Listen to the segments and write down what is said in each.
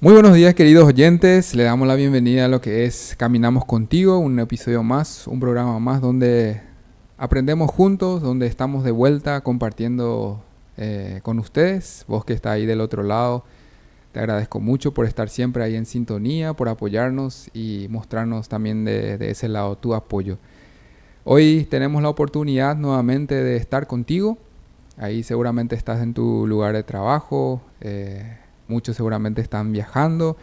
Muy buenos días, queridos oyentes. Le damos la bienvenida a lo que es Caminamos Contigo, un episodio más, un programa más donde aprendemos juntos, donde estamos de vuelta compartiendo con ustedes. Vos que está ahí del otro lado, te agradezco mucho por estar siempre ahí en sintonía, por apoyarnos y mostrarnos también de ese lado tu apoyo. Hoy tenemos la oportunidad nuevamente de estar contigo. Ahí seguramente estás en tu lugar de trabajo, muchos seguramente están viajando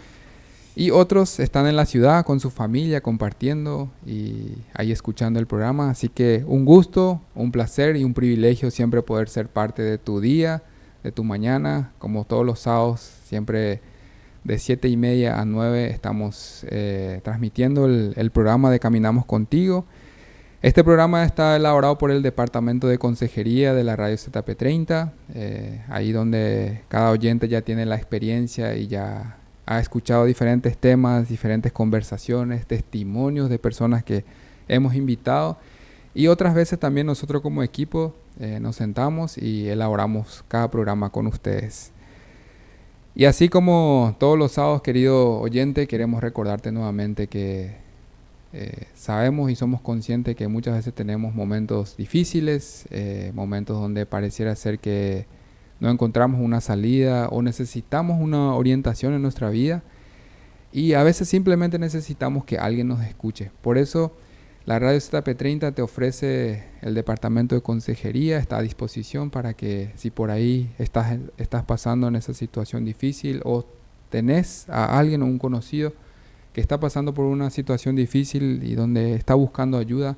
y otros están en la ciudad con su familia compartiendo y ahí escuchando el programa. Así que un gusto, un placer y un privilegio siempre poder ser parte de tu día, de tu mañana. Como todos los sábados, siempre de 7:30 a 9 estamos transmitiendo el programa de Caminamos Contigo. Este programa está elaborado por el Departamento de Consejería de la Radio ZP30, ahí donde cada oyente ya tiene la experiencia y ya ha escuchado diferentes temas, diferentes conversaciones, testimonios de personas que hemos invitado. Y otras veces también nosotros como equipo nos sentamos y elaboramos cada programa con ustedes. Y así como todos los sábados, querido oyente, queremos recordarte nuevamente que sabemos y somos conscientes que muchas veces tenemos momentos difíciles, momentos donde pareciera ser que no encontramos una salida o necesitamos una orientación en nuestra vida y a veces simplemente necesitamos que alguien nos escuche. Por eso la Radio ZP30 te ofrece el departamento de consejería, está a disposición para que si por ahí estás pasando en esa situación difícil o tenés a alguien o un conocido que está pasando por una situación difícil y donde está buscando ayuda,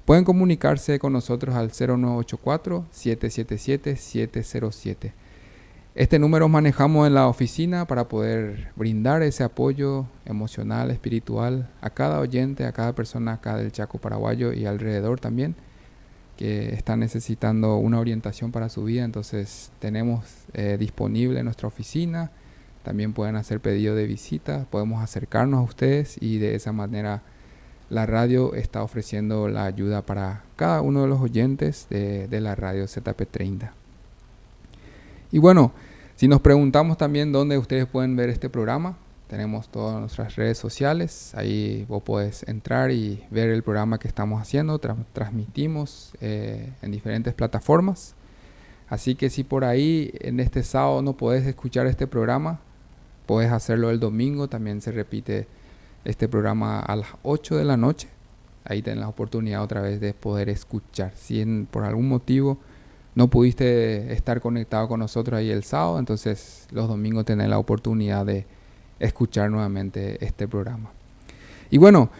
pueden comunicarse con nosotros al 0984-777-707. Este número manejamos en la oficina para poder brindar ese apoyo emocional, espiritual a cada oyente, a cada persona acá del Chaco paraguayo y alrededor también, que está necesitando una orientación para su vida. Entonces tenemos disponible nuestra oficina. También pueden hacer pedido de visita, podemos acercarnos a ustedes y de esa manera la radio está ofreciendo la ayuda para cada uno de los oyentes de la radio ZP30. Y bueno, si nos preguntamos también dónde ustedes pueden ver este programa, tenemos todas nuestras redes sociales, ahí vos podés entrar y ver el programa que estamos haciendo, transmitimos en diferentes plataformas. Así que si por ahí en este sábado no podés escuchar este programa, puedes hacerlo el domingo, también se repite este programa a las 8 de la noche. Ahí tenés la oportunidad otra vez de poder escuchar. Si por algún motivo no pudiste estar conectado con nosotros ahí el sábado, entonces los domingos tenés la oportunidad de escuchar nuevamente este programa. Y bueno,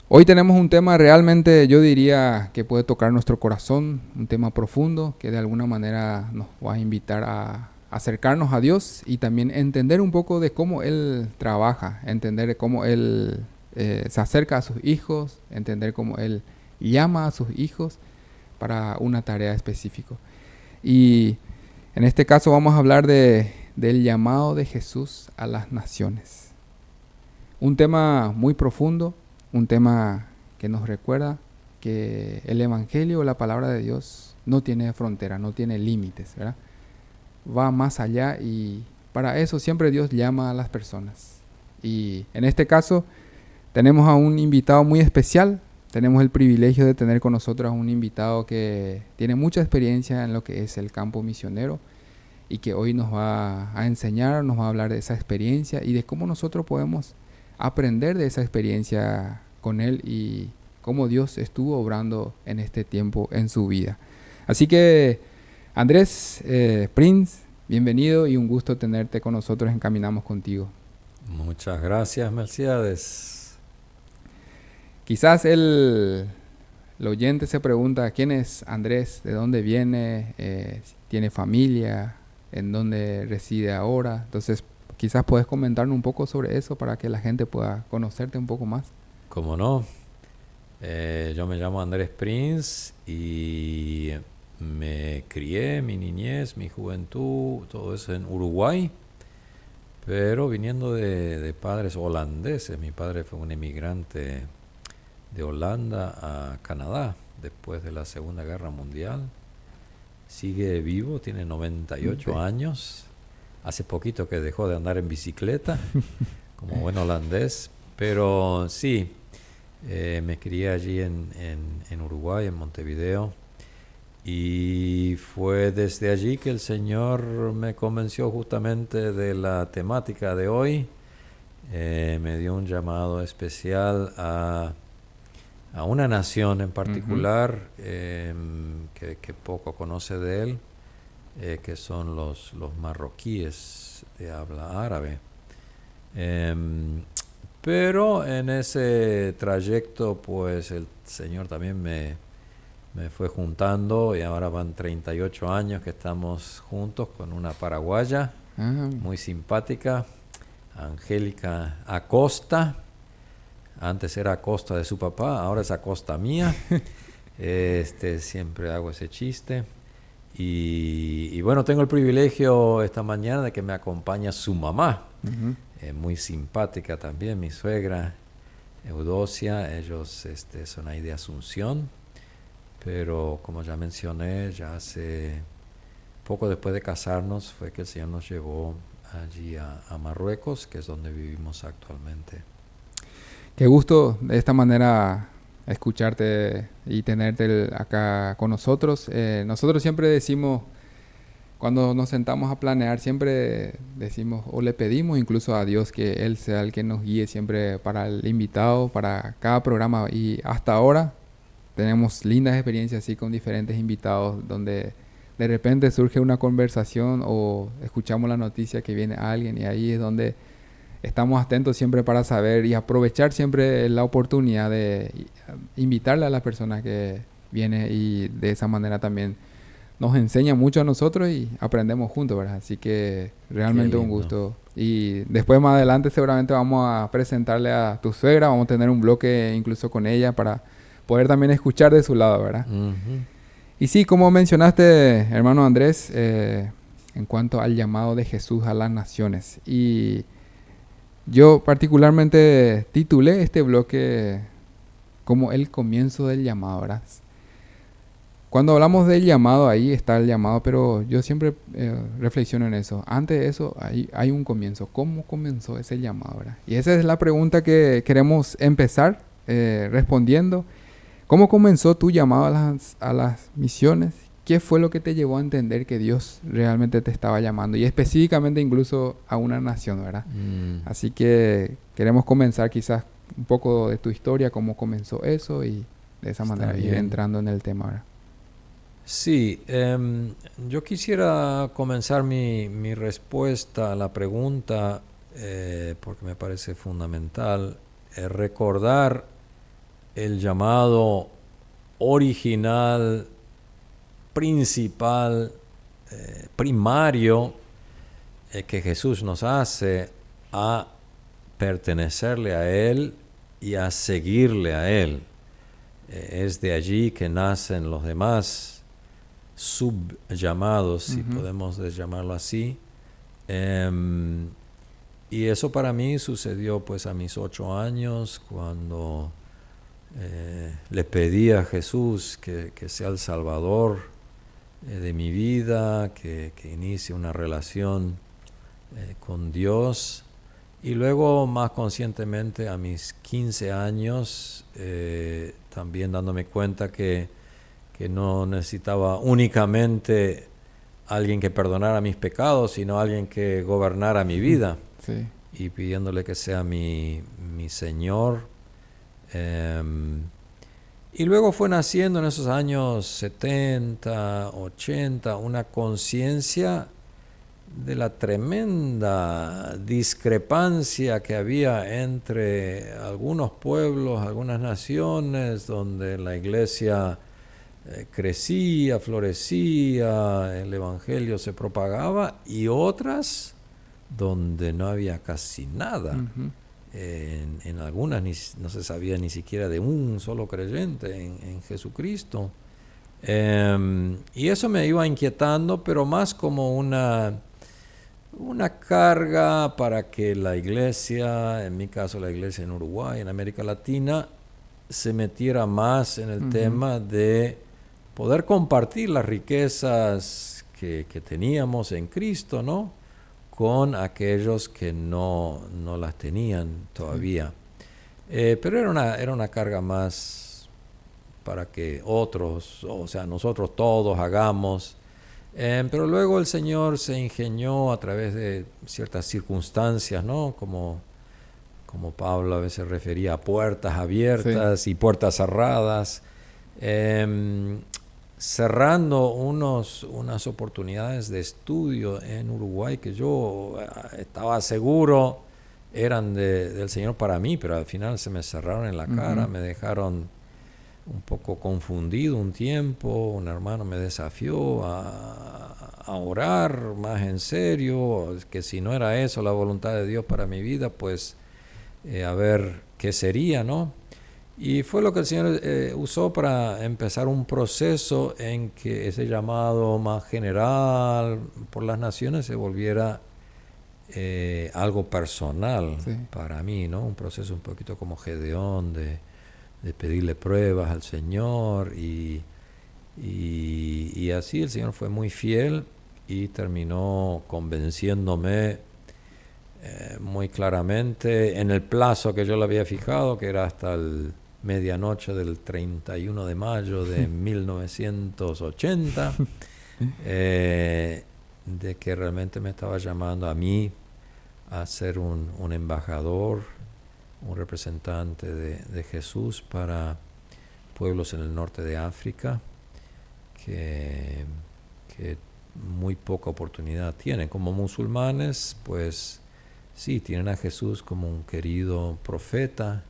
hoy tenemos un tema realmente, yo diría, que puede tocar nuestro corazón, un tema profundo que de alguna manera nos va a invitar a acercarnos a Dios y también entender un poco de cómo Él trabaja, entender cómo Él se acerca a sus hijos, entender cómo Él llama a sus hijos para una tarea específica. Y en este caso vamos a hablar del llamado de Jesús a las naciones. Un tema muy profundo, un tema que nos recuerda que el Evangelio, la palabra de Dios, no tiene frontera, no tiene límites, ¿verdad? Va más allá y para eso siempre Dios llama a las personas. Y en este caso tenemos a un invitado muy especial. Tenemos el privilegio de tener con nosotros a un invitado que tiene mucha experiencia en lo que es el campo misionero y que hoy nos va a enseñar, nos va a hablar de esa experiencia y de cómo nosotros podemos aprender de esa experiencia con él y cómo Dios estuvo obrando en este tiempo en su vida. Así que Andrés Prince, bienvenido y un gusto tenerte con nosotros en Caminamos Contigo. Muchas gracias, Mercedes. Quizás el oyente se pregunta, ¿quién es Andrés? ¿De dónde viene? ¿Tiene familia? ¿En dónde reside ahora? Entonces, quizás puedes comentarnos un poco sobre eso para que la gente pueda conocerte un poco más. ¿Cómo no? Yo me llamo Andrés Prince y me crié, mi niñez, mi juventud, todo eso en Uruguay, pero viniendo de padres holandeses. Mi padre fue un emigrante de Holanda a Canadá después de la Segunda Guerra Mundial. Sigue vivo, tiene 98 años hace poquito que dejó de andar en bicicleta, como buen holandés. Pero sí, me crié allí en Uruguay, en Montevideo. Y fue desde allí que el Señor me convenció justamente de la temática de hoy. Me dio un llamado especial a una nación en particular que poco conoce de él, que son los marroquíes de habla árabe. Pero en ese trayecto, pues el Señor también me fue juntando, y ahora van 38 años que estamos juntos con una paraguaya muy simpática, Angélica Acosta. Antes era Acosta de su papá, ahora es Acosta mía. Siempre hago ese chiste. Y bueno, tengo el privilegio esta mañana de que me acompaña su mamá, muy simpática también, mi suegra Eudocia. Ellos son ahí de Asunción, pero como ya mencioné, ya hace poco después de casarnos fue que el Señor nos llevó allí a Marruecos, que es donde vivimos actualmente. Qué gusto de esta manera escucharte y tenerte acá con nosotros. Nosotros siempre decimos, cuando nos sentamos a planear, siempre decimos o le pedimos incluso a Dios que Él sea el que nos guíe siempre para el invitado, para cada programa. Y hasta ahora tenemos lindas experiencias así con diferentes invitados donde de repente surge una conversación o escuchamos la noticia que viene alguien, y ahí es donde estamos atentos siempre para saber y aprovechar siempre la oportunidad de invitarle a las personas que vienen, y de esa manera también nos enseña mucho a nosotros y aprendemos juntos, ¿verdad? Así que realmente un gusto. Y después más adelante seguramente vamos a presentarle a tu suegra, vamos a tener un bloque incluso con ella para poder también escuchar de su lado, ¿verdad? Y sí, como mencionaste, hermano Andrés, en cuanto al llamado de Jesús a las naciones. Y yo particularmente titulé este bloque como el comienzo del llamado, ¿verdad? Cuando hablamos del llamado, ahí está el llamado, pero yo siempre reflexiono en eso. Antes de eso, hay un comienzo. ¿Cómo comenzó ese llamado, verdad? Y esa es la pregunta que queremos empezar respondiendo. ¿Cómo comenzó tu llamado a las misiones? ¿Qué fue lo que te llevó a entender que Dios realmente te estaba llamando? Y específicamente incluso a una nación, ¿verdad? Así que queremos comenzar quizás un poco de tu historia, cómo comenzó eso, y de esa manera ir entrando en el tema, ¿verdad? Sí, yo quisiera comenzar mi respuesta a la pregunta, porque me parece fundamental, recordar el llamado original, principal, primario, que Jesús nos hace a pertenecerle a Él y a seguirle a Él. Es de allí que nacen los demás subllamados, si podemos llamarlo así. Y eso para mí sucedió pues a mis 8 años, cuando le pedí a Jesús que sea el Salvador de mi vida, que inicie una relación con Dios. Y luego, más conscientemente, a mis 15 años, también dándome cuenta que no necesitaba únicamente alguien que perdonara mis pecados, sino alguien que gobernara mi vida. Sí. Y pidiéndole que sea mi Señor. Y luego fue naciendo en esos años 70, 80, una conciencia de la tremenda discrepancia que había entre algunos pueblos, algunas naciones, donde la iglesia crecía, florecía, el evangelio se propagaba, y otras donde no había casi nada. En algunas no se sabía ni siquiera de un solo creyente en Jesucristo. Y eso me iba inquietando, pero más como una carga para que la iglesia, en mi caso la iglesia en Uruguay, en América Latina, se metiera más en el tema de poder compartir las riquezas que teníamos en Cristo, ¿no?, con aquellos que no las tenían todavía. Pero era una carga más para que otros, o sea, nosotros todos hagamos. Pero luego el Señor se ingenió a través de ciertas circunstancias, ¿no? Como Pablo a veces refería a puertas abiertas y puertas cerradas, cerrando unas oportunidades de estudio en Uruguay que yo estaba seguro eran del Señor para mí, pero al final se me cerraron en la cara, me dejaron un poco confundido un tiempo. Un hermano me desafió a orar más en serio, que si no era eso la voluntad de Dios para mi vida, pues a ver qué sería, ¿no? Y fue lo que el Señor usó para empezar un proceso en que ese llamado más general por las naciones se volviera algo personal para mí, ¿no? Un proceso un poquito como Gedeón de pedirle pruebas al Señor y así el Señor fue muy fiel y terminó convenciéndome muy claramente en el plazo que yo le había fijado, que era hasta el medianoche del 31 de mayo de 1980, de que realmente me estaba llamando a mí a ser un embajador, un representante de Jesús para pueblos en el norte de África que muy poca oportunidad tienen. Como musulmanes, pues sí, tienen a Jesús como un querido profeta,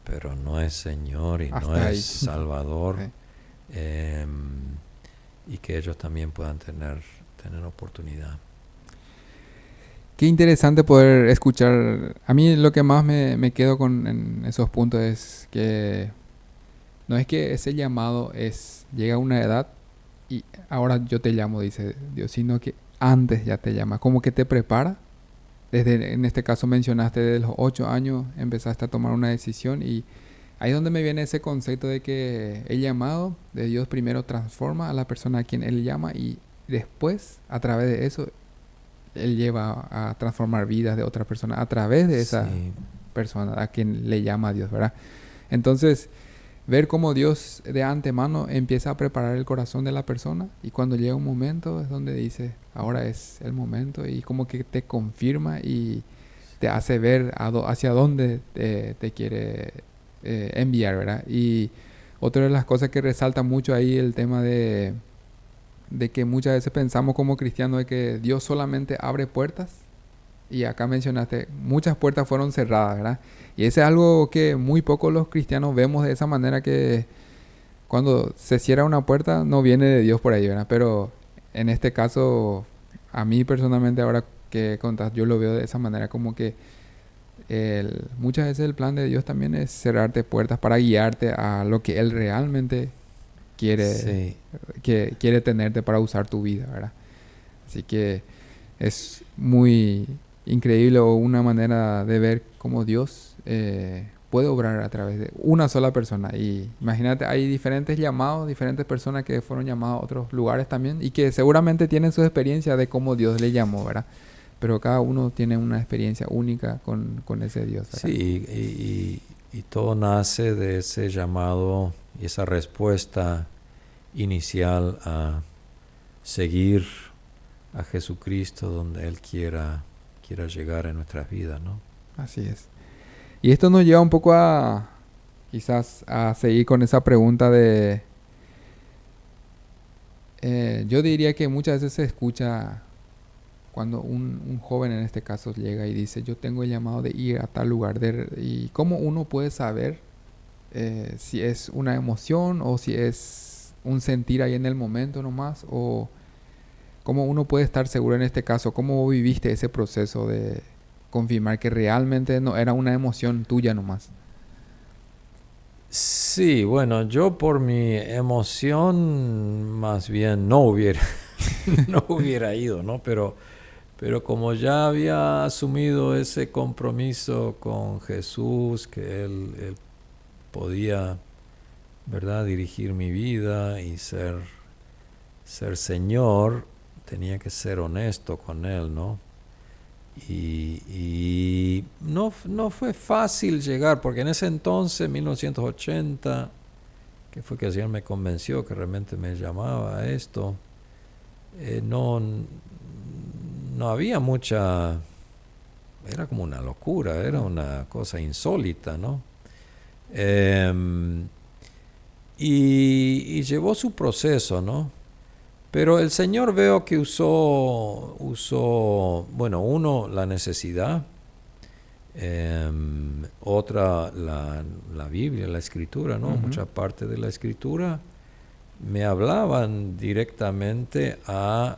pero no es Señor y hasta no ahí. Es Salvador. Y que ellos también puedan tener oportunidad. Qué interesante poder escuchar. A mí lo que más me quedo con en esos puntos es que no es que ese llamado llega a una edad y ahora yo te llamo, dice Dios, sino que antes ya te llama, como que te prepara. En este caso mencionaste desde los 8 años empezaste a tomar una decisión y ahí es donde me viene ese concepto de que el llamado de Dios primero transforma a la persona a quien Él llama y después, a través de eso, Él lleva a transformar vidas de otras personas a través de esa persona a quien le llama a Dios, ¿verdad? Entonces, ver cómo Dios de antemano empieza a preparar el corazón de la persona y cuando llega un momento es donde dice, ahora es el momento y como que te confirma y te hace ver hacia dónde te quiere enviar, ¿verdad? Y otra de las cosas que resalta mucho ahí el tema de que muchas veces pensamos como cristianos de que Dios solamente abre puertas y acá mencionaste, muchas puertas fueron cerradas, ¿verdad? Y ese es algo que muy pocos los cristianos vemos de esa manera, que cuando se cierra una puerta no viene de Dios por ahí, ¿verdad? Pero en este caso, a mí personalmente ahora que contás, yo lo veo de esa manera, como que muchas veces el plan de Dios también es cerrarte puertas para guiarte a lo que Él realmente quiere, quiere tenerte para usar tu vida, ¿verdad? Así que es muy increíble o una manera de ver cómo Dios puede obrar a través de una sola persona. Y imagínate, hay diferentes llamados, diferentes personas que fueron llamadas a otros lugares también y que seguramente tienen su experiencia de cómo Dios le llamó, ¿verdad? Pero cada uno tiene una experiencia única con ese Dios, ¿verdad? Sí, y todo nace de ese llamado y esa respuesta inicial a seguir a Jesucristo donde Él quiera llegar en nuestras vidas, ¿no? Así es. Y esto nos lleva un poco a quizás a seguir con esa pregunta de yo diría que muchas veces se escucha cuando un joven en este caso llega y dice, yo tengo el llamado de ir a tal lugar, y cómo uno puede saber si es una emoción o si es un sentir ahí en el momento nomás, o cómo uno puede estar seguro en este caso, cómo viviste ese proceso de confirmar que realmente no era una emoción tuya nomás. Sí, bueno, yo por mi emoción más bien no hubiera no hubiera ido, ¿no? Pero como ya había asumido ese compromiso con Jesús, que Él podía, ¿verdad?, dirigir mi vida y ser Señor, tenía que ser honesto con Él, ¿no? Y no fue fácil llegar, porque en ese entonces, 1980, que fue que el Señor me convenció que realmente me llamaba a esto, no había mucha... Era como una locura, era una cosa insólita, ¿no? Y llevó su proceso, ¿no? Pero el Señor veo que usó bueno, uno, la necesidad, otra, la Biblia, la Escritura, ¿no? Mucha parte de la Escritura me hablaban directamente a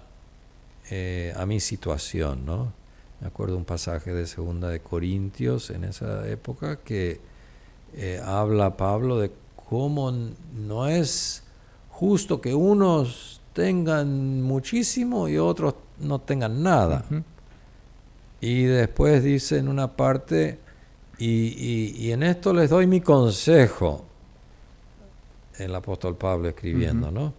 mi situación, ¿no? Me acuerdo un pasaje de 2 Corintios en esa época que habla Pablo de cómo no es justo que unos tengan muchísimo y otros no tengan nada. Y después dice en una parte, y en esto les doy mi consejo, el apóstol Pablo escribiendo, ¿no?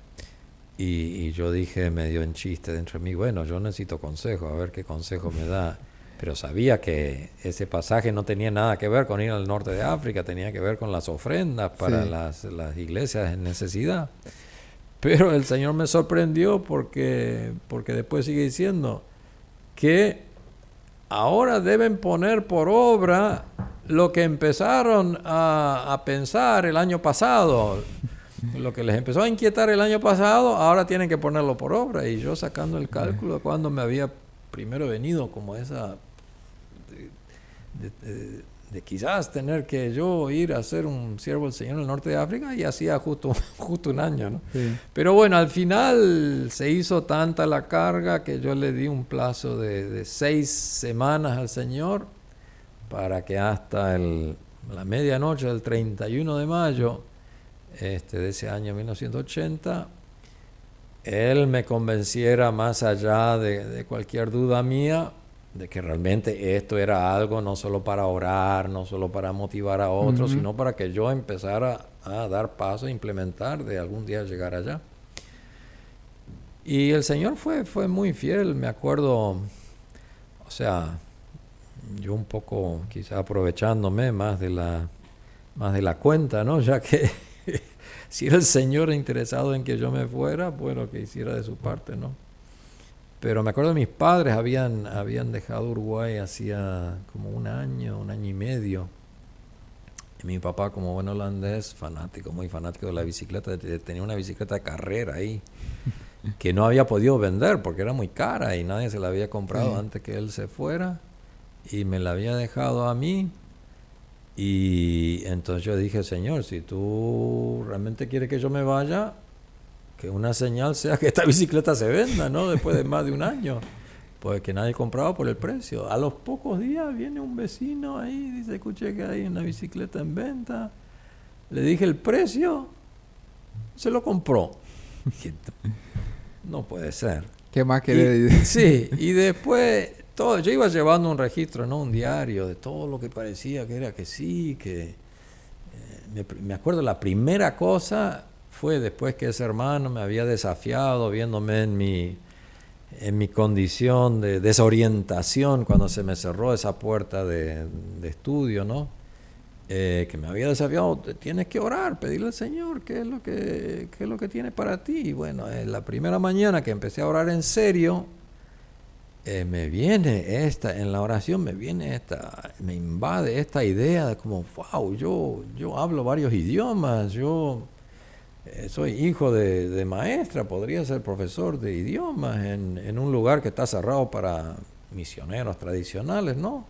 Y yo dije medio en chiste dentro de mí, bueno, yo necesito consejo, a ver qué consejo me da. Pero sabía que ese pasaje no tenía nada que ver con ir al norte de África, tenía que ver con las ofrendas para las iglesias en necesidad. Pero el Señor me sorprendió porque después sigue diciendo que ahora deben poner por obra lo que empezaron a pensar el año pasado. Lo que les empezó a inquietar el año pasado, ahora tienen que ponerlo por obra. Y yo sacando el cálculo de cuando me había primero venido como esa... De quizás tener que yo ir a ser un siervo del Señor en el norte de África, y hacía justo un año, ¿no? Sí. Pero bueno, al final se hizo tanta la carga que yo le di un plazo de 6 semanas al Señor para que hasta la medianoche del 31 de mayo de ese año 1980 Él me convenciera más allá de cualquier duda mía de que realmente esto era algo no solo para orar, no solo para motivar a otros, sino para que yo empezara a dar paso a implementar de algún día llegar allá. Y el Señor fue muy fiel, me acuerdo, o sea, yo un poco quizá aprovechándome más de la cuenta, ¿no? Ya que si era el Señor interesado en que yo me fuera, bueno, que hiciera de su parte, ¿no? Pero me acuerdo mis padres habían dejado Uruguay hacía como un año y medio. Y mi papá, como buen holandés, muy fanático de la bicicleta, tenía una bicicleta de carrera ahí, que no había podido vender porque era muy cara y nadie se la había comprado antes que él se fuera. Y me la había dejado a mí. Y entonces yo dije, Señor, si tú realmente quieres que yo me vaya, que una señal sea que esta bicicleta se venda, ¿no? Después de más de un año. Pues que nadie compraba por el precio. A los pocos días viene un vecino ahí, dice, escuché que hay una bicicleta en venta. Le dije el precio, se lo compró. Dije, no puede ser. ¿Qué más quiere? Sí, y después... yo iba llevando un registro, ¿no? Un diario de todo lo que parecía que era que sí, que... me acuerdo la primera cosa fue después que ese hermano me había desafiado viéndome en mi condición de desorientación cuando se me cerró esa puerta de estudio, ¿no? Que me había desafiado, tienes que orar, pedirle al Señor qué es lo que tiene para ti. Y bueno, la primera mañana que empecé a orar en serio, me viene en la oración me invade esta idea de como, wow, yo hablo varios idiomas, yo soy hijo de maestra, podría ser profesor de idiomas en un lugar que está cerrado para misioneros tradicionales, ¿no?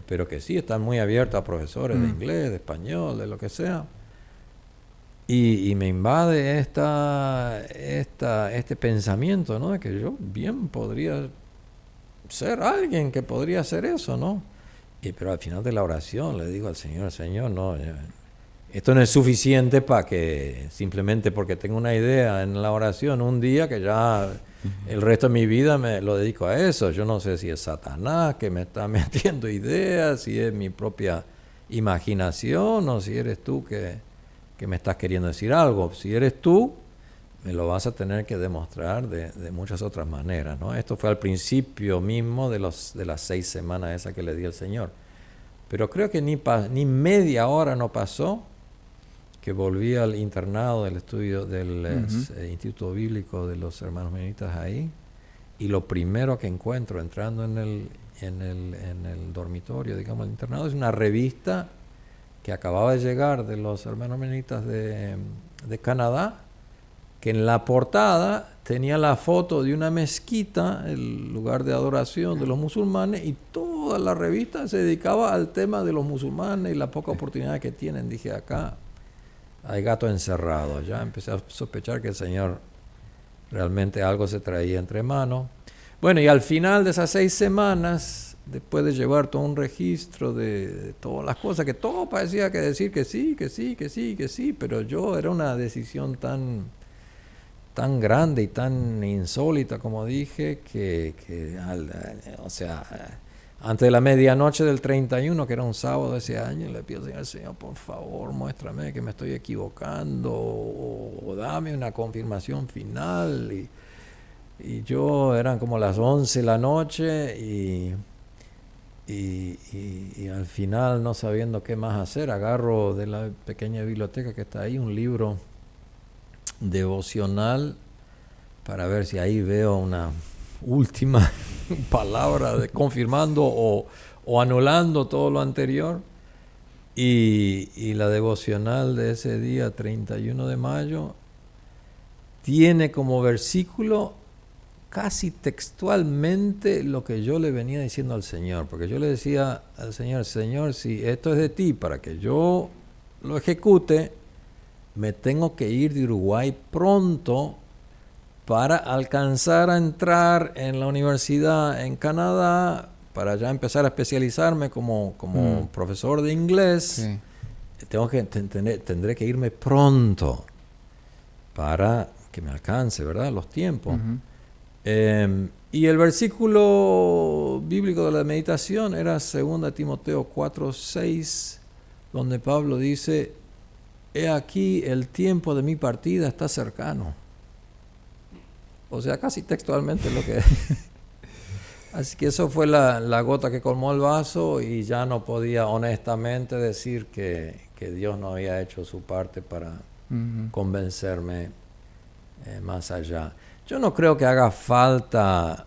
Pero que sí están muy abiertos a profesores de inglés, de español, de lo que sea. Y me invade este pensamiento, ¿no? De que yo bien podría ser alguien que podría hacer eso, ¿no? Pero al final de la oración le digo al Señor, no, esto no es suficiente para que simplemente porque tengo una idea en la oración un día que ya el resto de mi vida me lo dedico a eso. Yo no sé si es Satanás que me está metiendo ideas, si es mi propia imaginación o si eres tú que me estás queriendo decir algo. Si eres tú, me lo vas a tener que demostrar de muchas otras maneras, ¿no? Esto fue al principio mismo de las 6 semanas esas que le di al Señor. Pero creo que ni media hora no pasó que volví al internado del estudio del Instituto Bíblico de los Hermanos Menonitas ahí, y lo primero que encuentro entrando en el dormitorio, digamos, el internado, es una revista que acababa de llegar de los Hermanos Menonitas de Canadá, que en la portada tenía la foto de una mezquita, el lugar de adoración de los musulmanes, y toda la revista se dedicaba al tema de los musulmanes y la poca oportunidad que tienen. Dije, acá hay gato encerrado. Ya empecé a sospechar que el Señor realmente algo se traía entre manos. Bueno, y al final de esas 6 semanas, después de llevar todo un registro de todas las cosas, que todo parecía que decir que sí, que sí, que sí, que sí, pero yo era una decisión tan grande y tan insólita, como dije, o sea, antes de la medianoche del 31, que era un sábado de ese año, le pido al Señor, por favor, muéstrame que me estoy equivocando, o dame una confirmación final. Y yo, eran como las 11 de la noche, y al final, no sabiendo qué más hacer, agarro de la pequeña biblioteca que está ahí un libro devocional para ver si ahí veo una última palabra confirmando o anulando todo lo anterior, y la devocional de ese día 31 de mayo tiene como versículo casi textualmente lo que yo le venía diciendo al Señor, porque yo le decía al Señor, Señor, si esto es de ti para que yo lo ejecute, me tengo que ir de Uruguay pronto para alcanzar a entrar en la universidad en Canadá, para ya empezar a especializarme como profesor de inglés. Sí. Tendré que irme pronto para que me alcance, ¿verdad?, los tiempos. Y el versículo bíblico de la meditación era 2 Timoteo 4:6, donde Pablo dice, he aquí el tiempo de mi partida está cercano. O sea, casi textualmente lo que... Así que eso fue la gota que colmó el vaso, y ya no podía honestamente decir que Dios no había hecho su parte para convencerme más allá. Yo no creo que haga falta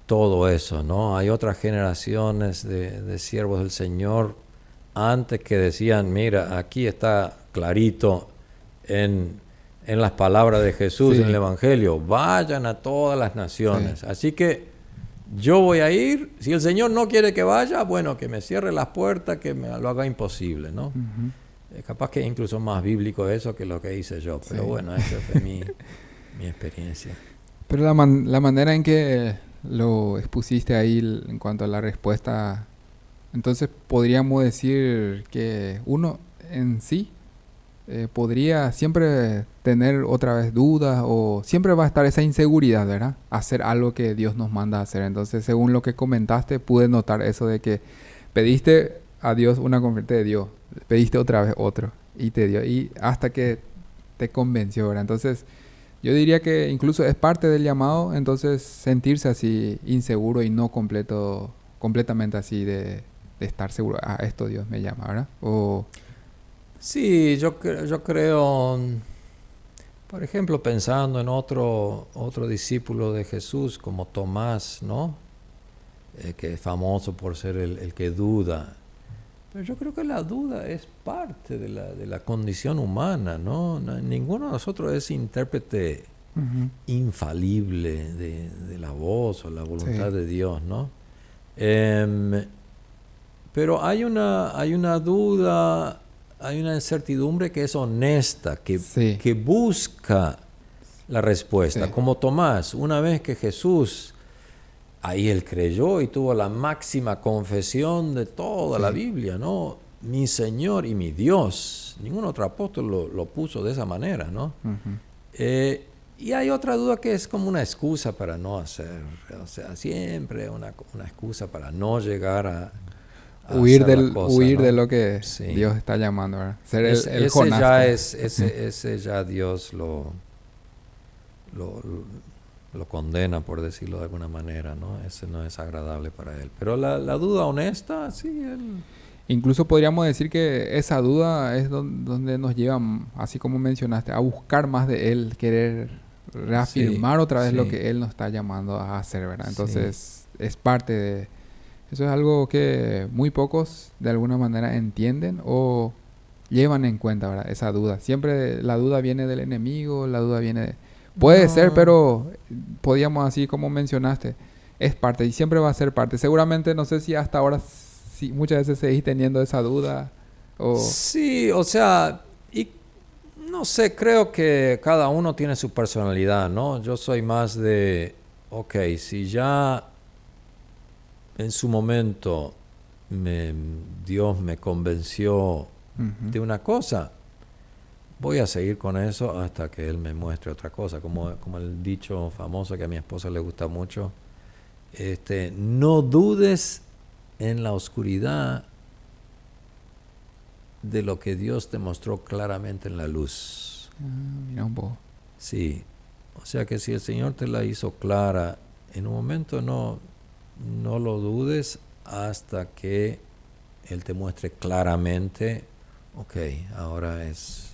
todo eso, ¿no? Hay otras generaciones de siervos del Señor antes que decían, mira, aquí está clarito en las palabras de Jesús, en el Evangelio, vayan a todas las naciones. Así que yo voy a ir, si el Señor no quiere que vaya, bueno, que me cierre las puertas, que me lo haga imposible, ¿no? Capaz que es incluso más bíblico eso que lo que hice yo, pero bueno, esa fue mi experiencia. Pero la manera en que lo expusiste ahí en cuanto a la respuesta, entonces podríamos decir que uno en sí podría siempre tener otra vez dudas, o siempre va a estar esa inseguridad, ¿verdad? Hacer algo que Dios nos manda a hacer. Entonces, según lo que comentaste, pude notar eso de que pediste a Dios una conferencia de Dios, pediste otra vez otro y te dio, y hasta que te convenció, ¿verdad? Entonces, yo diría que incluso es parte del llamado, entonces sentirse así inseguro y no completamente así de estar seguro, esto Dios me llama, ¿verdad? O... Sí, yo creo, por ejemplo, pensando en otro discípulo de Jesús como Tomás, ¿no? Que es famoso por ser el que duda. Pero yo creo que la duda es parte de la condición humana, ¿no? Ninguno de nosotros es intérprete infalible de la voz o la voluntad de Dios, ¿no? Pero hay una duda, hay una incertidumbre que es honesta, que busca la respuesta. Sí. Como Tomás, una vez que Jesús, ahí él creyó y tuvo la máxima confesión de toda la Biblia, ¿no? Mi Señor y mi Dios. Ningún otro apóstol lo puso de esa manera, ¿no? Y hay otra duda que es como una excusa para no hacer. O sea, siempre una excusa para no llegar a huir de lo que Dios está llamando, ¿verdad? Ser el Jonás. Ese ya Dios lo lo, lo condena, por decirlo de alguna manera, ¿no? Ese no es agradable para él. Pero la duda honesta, sí, él... Incluso podríamos decir que esa duda es donde nos lleva, así como mencionaste, a buscar más de Él, querer reafirmar Sí, otra vez lo sí, que Él nos está llamando a hacer, ¿verdad? sí. Entonces, es parte de... Eso es algo que muy pocos de alguna manera entienden o llevan en cuenta, ¿verdad? Esa duda. Siempre la duda viene del enemigo, la duda viene de... Puede ser, No, pero podíamos, así como mencionaste, es parte y siempre va a ser parte. Seguramente, no sé si hasta ahora, si muchas veces seguís teniendo esa duda o... sí, o sea, y no sé, creo que cada uno tiene su personalidad, ¿no? Yo soy más de, ok, si ya en su momento me, Dios me convenció Ujú. de una cosa, voy a seguir con eso hasta que Él me muestre otra cosa. Como el dicho famoso que a mi esposa le gusta mucho, no dudes en la oscuridad de lo que Dios te mostró claramente en la luz. Ah, mira un poco. Sí, o sea que si el Señor te la hizo clara, en un momento no lo dudes hasta que Él te muestre claramente, ok, ahora es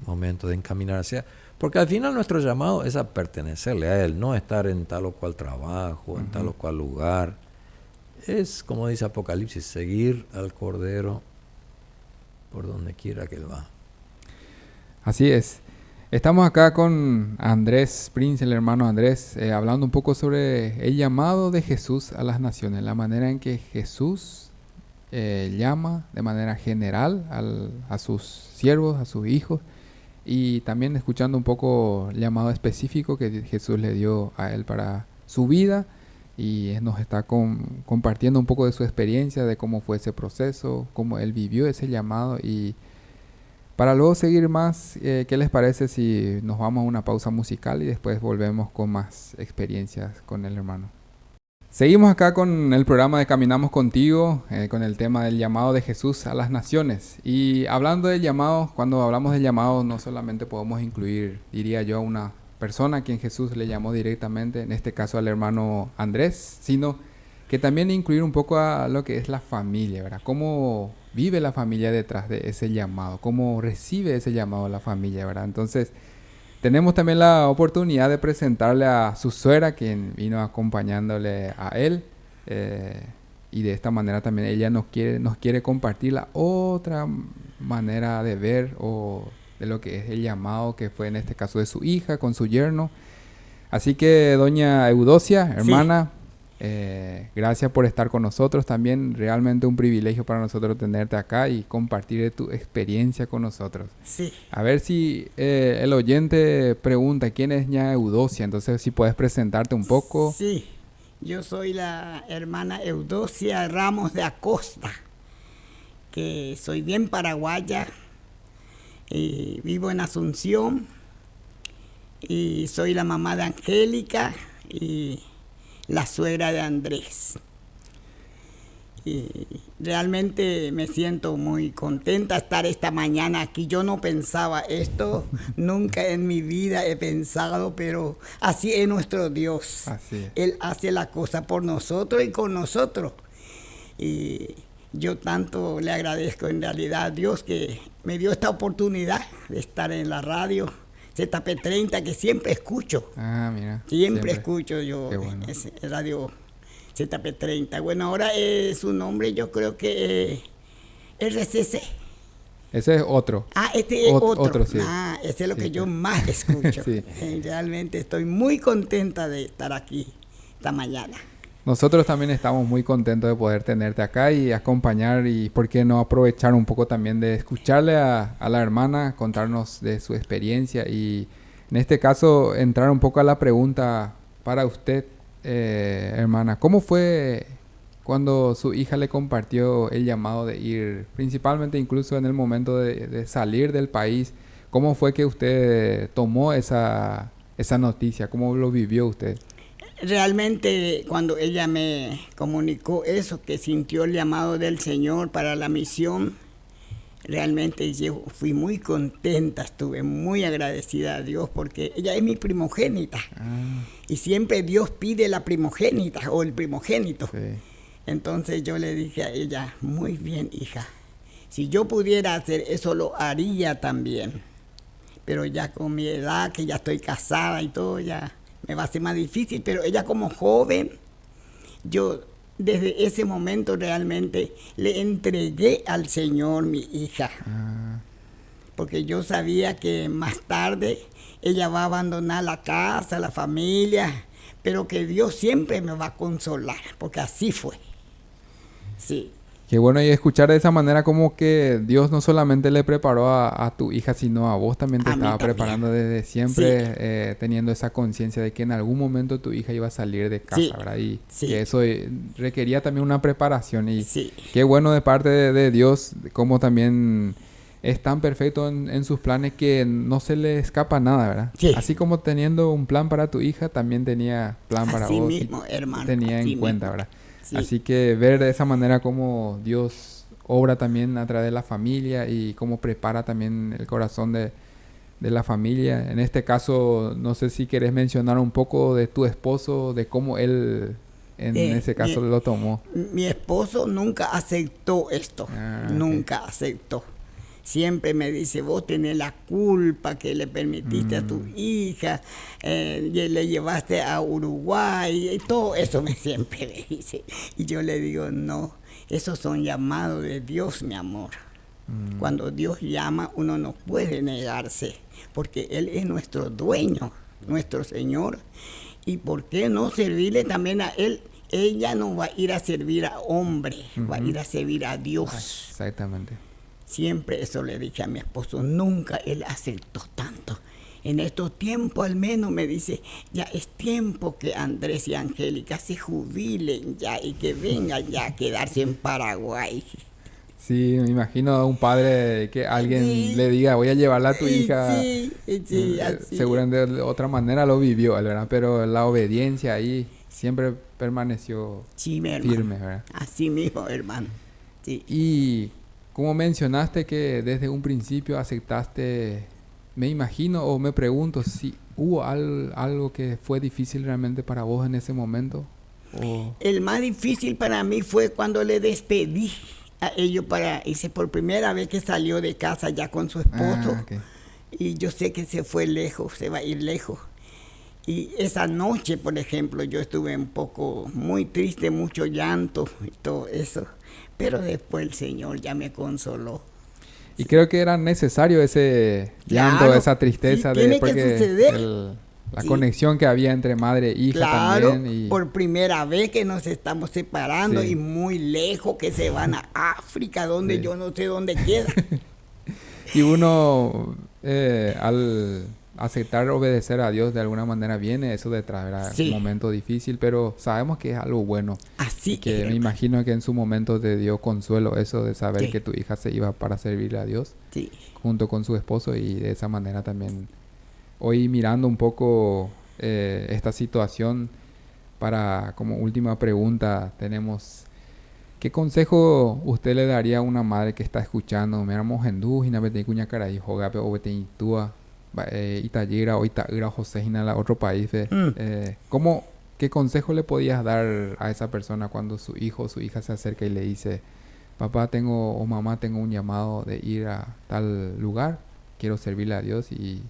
momento de encaminarse. Porque al final nuestro llamado es a pertenecerle a Él, no estar en tal o cual trabajo, en tal Ujú. o cual lugar. Es, como dice Apocalipsis, seguir al Cordero por donde quiera que Él va. Así es. Estamos acá con Andrés Prince, el hermano Andrés, hablando un poco sobre el llamado de Jesús a las naciones, la manera en que Jesús llama de manera general a sus siervos, a sus hijos, y también escuchando un poco el llamado específico que Jesús le dio a él para su vida, y nos está compartiendo un poco de su experiencia, de cómo fue ese proceso, cómo él vivió ese llamado. Y para luego seguir más, ¿qué les parece si nos vamos a una pausa musical y después volvemos con más experiencias con el hermano? Seguimos acá con el programa de Caminamos Contigo, con el tema del llamado de Jesús a las naciones. Y hablando del llamado, cuando hablamos del llamado, no solamente podemos incluir, diría yo, a una persona a quien Jesús le llamó directamente, en este caso al hermano Andrés, sino que también incluir un poco a lo que es la familia, ¿verdad? Cómo vive la familia detrás de ese llamado, cómo recibe ese llamado la familia, ¿verdad? Entonces, tenemos también la oportunidad de presentarle a su suegra, quien vino acompañándole a él. eh, y de esta manera también ella nos quiere compartir la otra manera de ver o de lo que es el llamado que fue en este caso de su hija con su yerno. Así que doña Eudocia, Sí, hermana, gracias por estar con nosotros. También realmente un privilegio para nosotros tenerte acá y compartir de tu experiencia con nosotros. sí, A ver si el oyente pregunta quién es ña Eudocia, entonces si puedes presentarte un poco. sí. Yo soy la hermana Eudocia Ramos de Acosta, que soy bien paraguaya y vivo en Asunción y soy la mamá de Angélica y la suegra de Andrés. Y realmente me siento muy contenta de estar esta mañana aquí. Yo no pensaba esto, nunca en mi vida he pensado, pero así es nuestro Dios. Así es. Él hace la cosa por nosotros y con nosotros. Y yo tanto le agradezco en realidad a Dios que me dio esta oportunidad de estar en la radio ZP30, que siempre escucho. Ah, mira. Siempre escucho yo Qué bueno. ese radio ZP30. Bueno, ahora su nombre yo creo que RCC. Ese es otro. Ah, este es otro. Otro, sí. Ah, ese es lo Sí, que yo claro. más escucho. Sí. Realmente estoy muy contenta de estar aquí esta mañana. Nosotros también estamos muy contentos de poder tenerte acá y acompañar y por qué no aprovechar un poco también de escucharle a la hermana, contarnos de su experiencia y en este caso entrar un poco a la pregunta para usted, hermana. ¿Cómo fue cuando su hija le compartió el llamado de ir, principalmente incluso en el momento de salir del país? ¿Cómo fue que usted tomó esa noticia? ¿Cómo lo vivió usted? Realmente cuando ella me comunicó eso, que sintió el llamado del Señor para la misión, Realmente yo fui muy contenta, estuve muy agradecida a Dios porque ella es mi primogénita. Y siempre Dios pide la primogénita o el primogénito. Sí. Entonces yo le dije a ella, muy bien, hija, si yo pudiera hacer eso lo haría también. Pero ya con mi edad, que ya estoy casada y todo, ya me va a ser más difícil. Pero ella como joven, yo desde ese momento realmente le entregué al Señor mi hija. Porque yo sabía que más tarde ella va a abandonar la casa, la familia, pero que Dios siempre me va a consolar, porque así fue. Sí. Qué bueno, y escuchar de esa manera como que Dios no solamente le preparó a tu hija, sino a vos también te A mí estaba también. preparando desde siempre, Sí. teniendo esa conciencia de que en algún momento tu hija iba a salir de casa, Sí. ¿verdad? Y Sí. que eso requería también una preparación. Y Sí. qué bueno de parte de Dios, como también es tan perfecto en sus planes que no se le escapa nada, ¿verdad? Sí. Así como teniendo un plan para tu hija, también tenía plan para Así vos. mismo, y hermano, tenía así en cuenta, mismo. ¿verdad? Sí. Así que ver de esa manera cómo Dios obra también a través de la familia y cómo prepara también el corazón de la familia. En este caso, no sé si querés mencionar un poco de tu esposo, de cómo él en ese caso lo tomó. Mi esposo nunca aceptó esto, nunca aceptó. Siempre me dice, vos tenés la culpa que le permitiste a tu hija, le llevaste a Uruguay, y todo eso siempre me dice. Y yo le digo, no, esos son llamados de Dios, mi amor. Cuando Dios llama, uno no puede negarse, porque Él es nuestro dueño, nuestro Señor. ¿Y por qué no servirle también a Él? Ella no va a ir a servir a hombre, va a ir a servir a Dios. Exactamente. Siempre eso le dije a mi esposo, nunca él aceptó tanto. En estos tiempos al menos me dice, ya es tiempo que Andrés y Angélica se jubilen ya y que vengan ya a quedarse en Paraguay. Sí, me imagino a un padre que alguien Sí. le diga, voy a llevarla a tu hija. Sí, así. Seguramente de otra manera lo vivió, ¿verdad? Pero la obediencia ahí siempre permaneció Sí, mi hermano. firme, ¿verdad? Así mismo, hermano. Sí. Y como mencionaste que desde un principio aceptaste, me imagino o me pregunto si hubo algo que fue difícil realmente para vos en ese momento. O... El más difícil para mí fue cuando le despedí a ellos para irse por primera vez que salió de casa ya con su esposo. ok. Y yo sé que se fue lejos, se va a ir lejos. Y esa noche, por ejemplo, yo estuve un poco muy triste, mucho llanto y todo eso. Pero después el Señor ya me consoló. Y creo que era necesario ese llanto, Claro, esa tristeza sí, tiene que porque suceder. la Sí. conexión que había entre madre e hija Claro, también. Y por primera vez que nos estamos separando Sí. y muy lejos, que se van a África, donde Sí. yo no sé dónde queda. y uno al aceptar obedecer a Dios de alguna manera viene eso detrás, ¿verdad? Sí. Un momento difícil, pero sabemos que es algo bueno. Así Que me hermano. imagino que en su momento te dio consuelo eso de saber Sí. que tu hija se iba para servirle a Dios Sí. junto con su esposo y de esa manera también hoy mirando un poco esta situación para como última pregunta tenemos ¿qué consejo usted le daría a una madre que está escuchando? Me éramos hindú, hinabete cuña caray, jogape o bete itua, itayera o itaira josé hinala otro país. ¿Cómo qué consejo le podías dar a esa persona cuando su hijo o su hija se acerca y le dice, papá tengo o mamá tengo un llamado de ir a tal lugar, quiero servirle a Dios y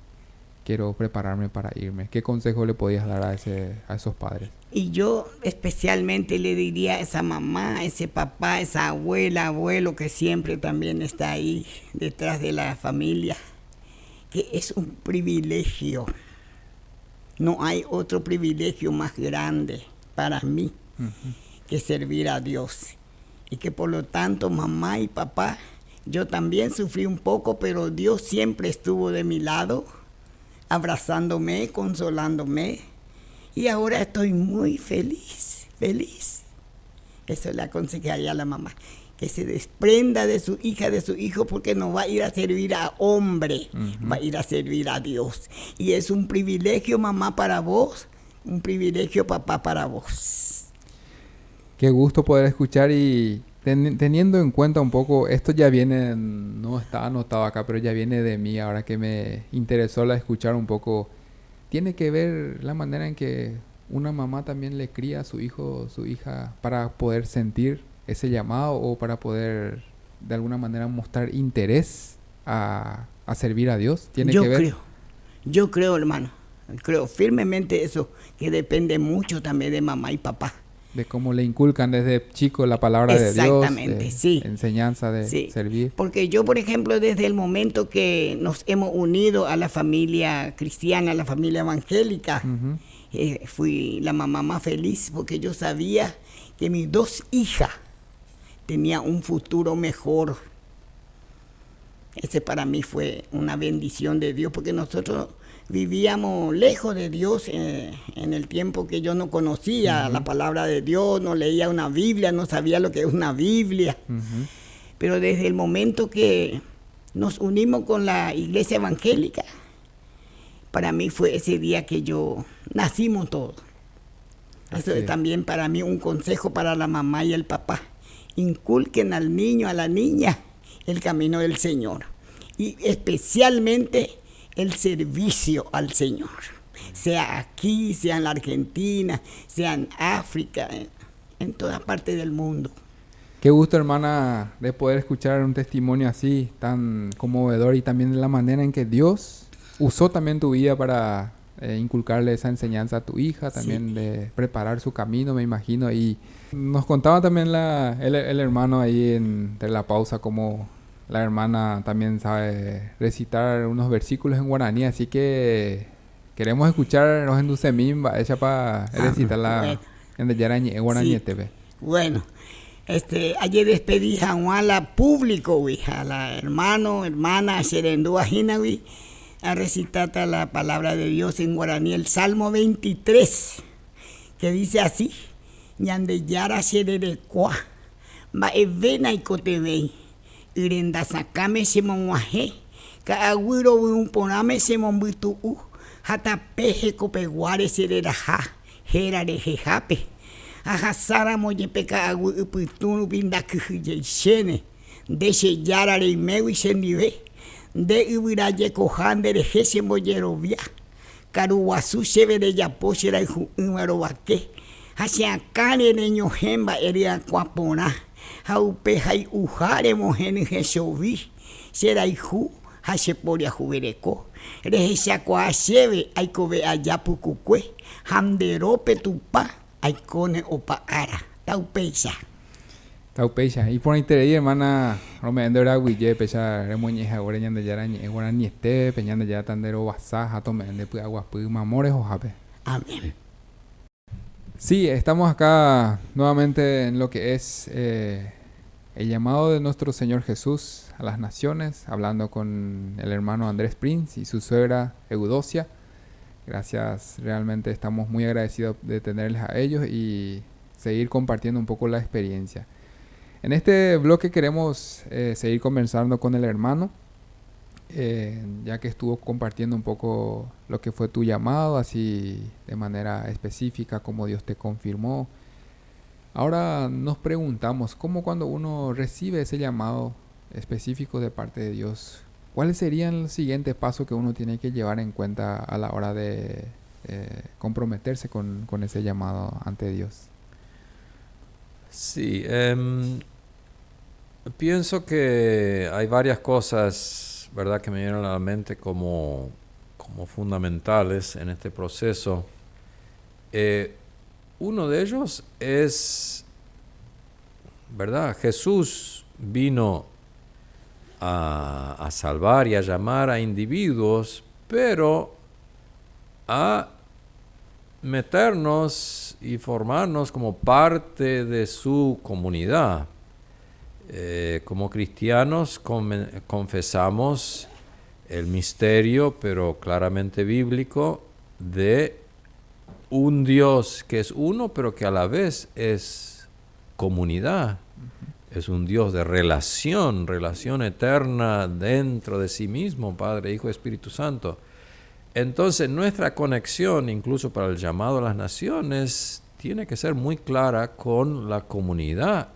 quiero prepararme para irme? ¿Qué consejo le podías dar a esos padres? Y yo especialmente le diría a esa mamá, a ese papá, a esa abuela, abuelo que siempre también está ahí detrás de la familia, que es un privilegio. No hay otro privilegio más grande para mí que servir a Dios. Y que por lo tanto mamá y papá, yo también sufrí un poco, pero Dios siempre estuvo de mi lado, abrazándome, consolándome. Y ahora estoy muy feliz, feliz. Eso le aconsejaría a la mamá, que se desprenda de su hija, de su hijo, porque no va a ir a servir a hombre, va a ir a servir a Dios. Y es un privilegio, mamá, para vos, un privilegio, papá, para vos. Qué gusto poder escuchar y Teniendo en cuenta un poco, esto ya viene, no está anotado acá, pero ya viene de mí, ahora que me interesó la escuchar un poco, tiene que ver la manera en que una mamá también le cría a su hijo, su hija, para poder sentir ese llamado o para poder de alguna manera mostrar interés a servir a Dios. ¿Tiene que ver? Yo creo, hermano, creo firmemente eso, que depende mucho también de mamá y papá. De cómo le inculcan desde chico la palabra de Dios. Exactamente, sí. Enseñanza de servir. Porque yo, por ejemplo, desde el momento que nos hemos unido a la familia cristiana, a la familia evangélica, fui la mamá más feliz porque yo sabía que mis 2 hijas tenían un futuro mejor. Ese para mí fue una bendición de Dios, porque nosotros vivíamos lejos de Dios en el tiempo que yo no conocía la palabra de Dios, no leía una Biblia, no sabía lo que es una Biblia. Pero desde el momento que nos unimos con la iglesia evangélica, para mí fue ese día que nacimos todos. Eso es también para mí un consejo para la mamá y el papá. Inculquen al niño, a la niña, el camino del Señor. Y especialmente el servicio al Señor. Sea aquí, sea en la Argentina, sea en África, en toda parte del mundo. Qué gusto, hermana, de poder escuchar un testimonio así, tan conmovedor, y también de la manera en que Dios usó también tu vida para inculcarle esa enseñanza a tu hija, también de preparar su camino, me imagino. Y nos contaba también el hermano ahí entre la pausa cómo la hermana también sabe recitar unos versículos en guaraní, así que queremos escuchar los enducemimba, ella para recitarla en guaraní. Bueno, ayer despedí a Juan público, a la hermana, Serendúa Hinawi, a recitar la palabra de Dios en guaraní, el Salmo 23, que dice así: Ñande yara sererecua, va evena y cotevei, irenda sacame se monguaje, ka agüiro un poname se monbutu, hata peje copeguare sereraja, herare jejape, ajasara moyepe ka agü uputunu bindakuye shene, deshe yara reimewi sendive, de ibiraye cojande de jese moyerovia, karuwasu severe yaposhera y umarovaque, hacia cane neño hemba eria cuapona, haupe hai ujare mojeni jesovi, será hijo, hace poria jubereco, rejesia coaseve, aikove ayapucuque, hamderope tupa, aikone opa ara, taupeisa. Taupeisa. Y por interés, hermana, Romendo era guille, pecha, remoñeja, oreñan de yarañe, guarani peñan de ya tandero basaja, tomen de aguapu, mamores o jape. Amén. Sí, estamos acá nuevamente en lo que es el llamado de nuestro Señor Jesús a las naciones, hablando con el hermano Andrés Prince y su suegra Eudocia. Gracias, realmente estamos muy agradecidos de tenerles a ellos y seguir compartiendo un poco la experiencia. En este bloque queremos seguir conversando con el hermano, ya que estuvo compartiendo un poco lo que fue tu llamado, así de manera específica, como Dios te confirmó. Ahora nos preguntamos, ¿cómo cuando uno recibe ese llamado específico de parte de Dios, cuáles serían los siguientes pasos que uno tiene que llevar en cuenta a la hora de comprometerse con ese llamado ante Dios? Sí, pienso que hay varias cosas, ¿verdad?, que me vienen a la mente como fundamentales en este proceso. Uno de ellos es, ¿verdad?, Jesús vino a salvar y a llamar a individuos, pero a meternos y formarnos como parte de su comunidad. Como cristianos confesamos el misterio, pero claramente bíblico, de un Dios que es uno, pero que a la vez es comunidad. Es un Dios de relación eterna dentro de sí mismo, Padre, Hijo y Espíritu Santo. Entonces, nuestra conexión, incluso para el llamado a las naciones, tiene que ser muy clara con la comunidad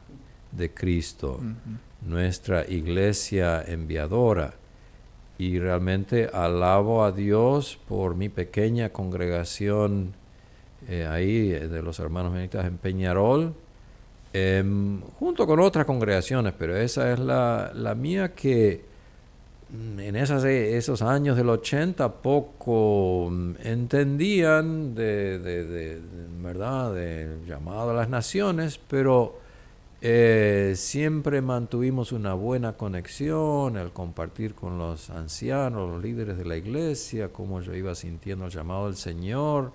de Cristo, nuestra iglesia enviadora. Y realmente alabo a Dios por mi pequeña congregación ahí de los hermanos menonitas en Peñarol, junto con otras congregaciones, pero esa es la mía, que en esos años del 80 poco entendían ¿verdad?, del llamado a las naciones, pero siempre mantuvimos una buena conexión, el compartir con los ancianos, los líderes de la iglesia, cómo yo iba sintiendo el llamado del Señor,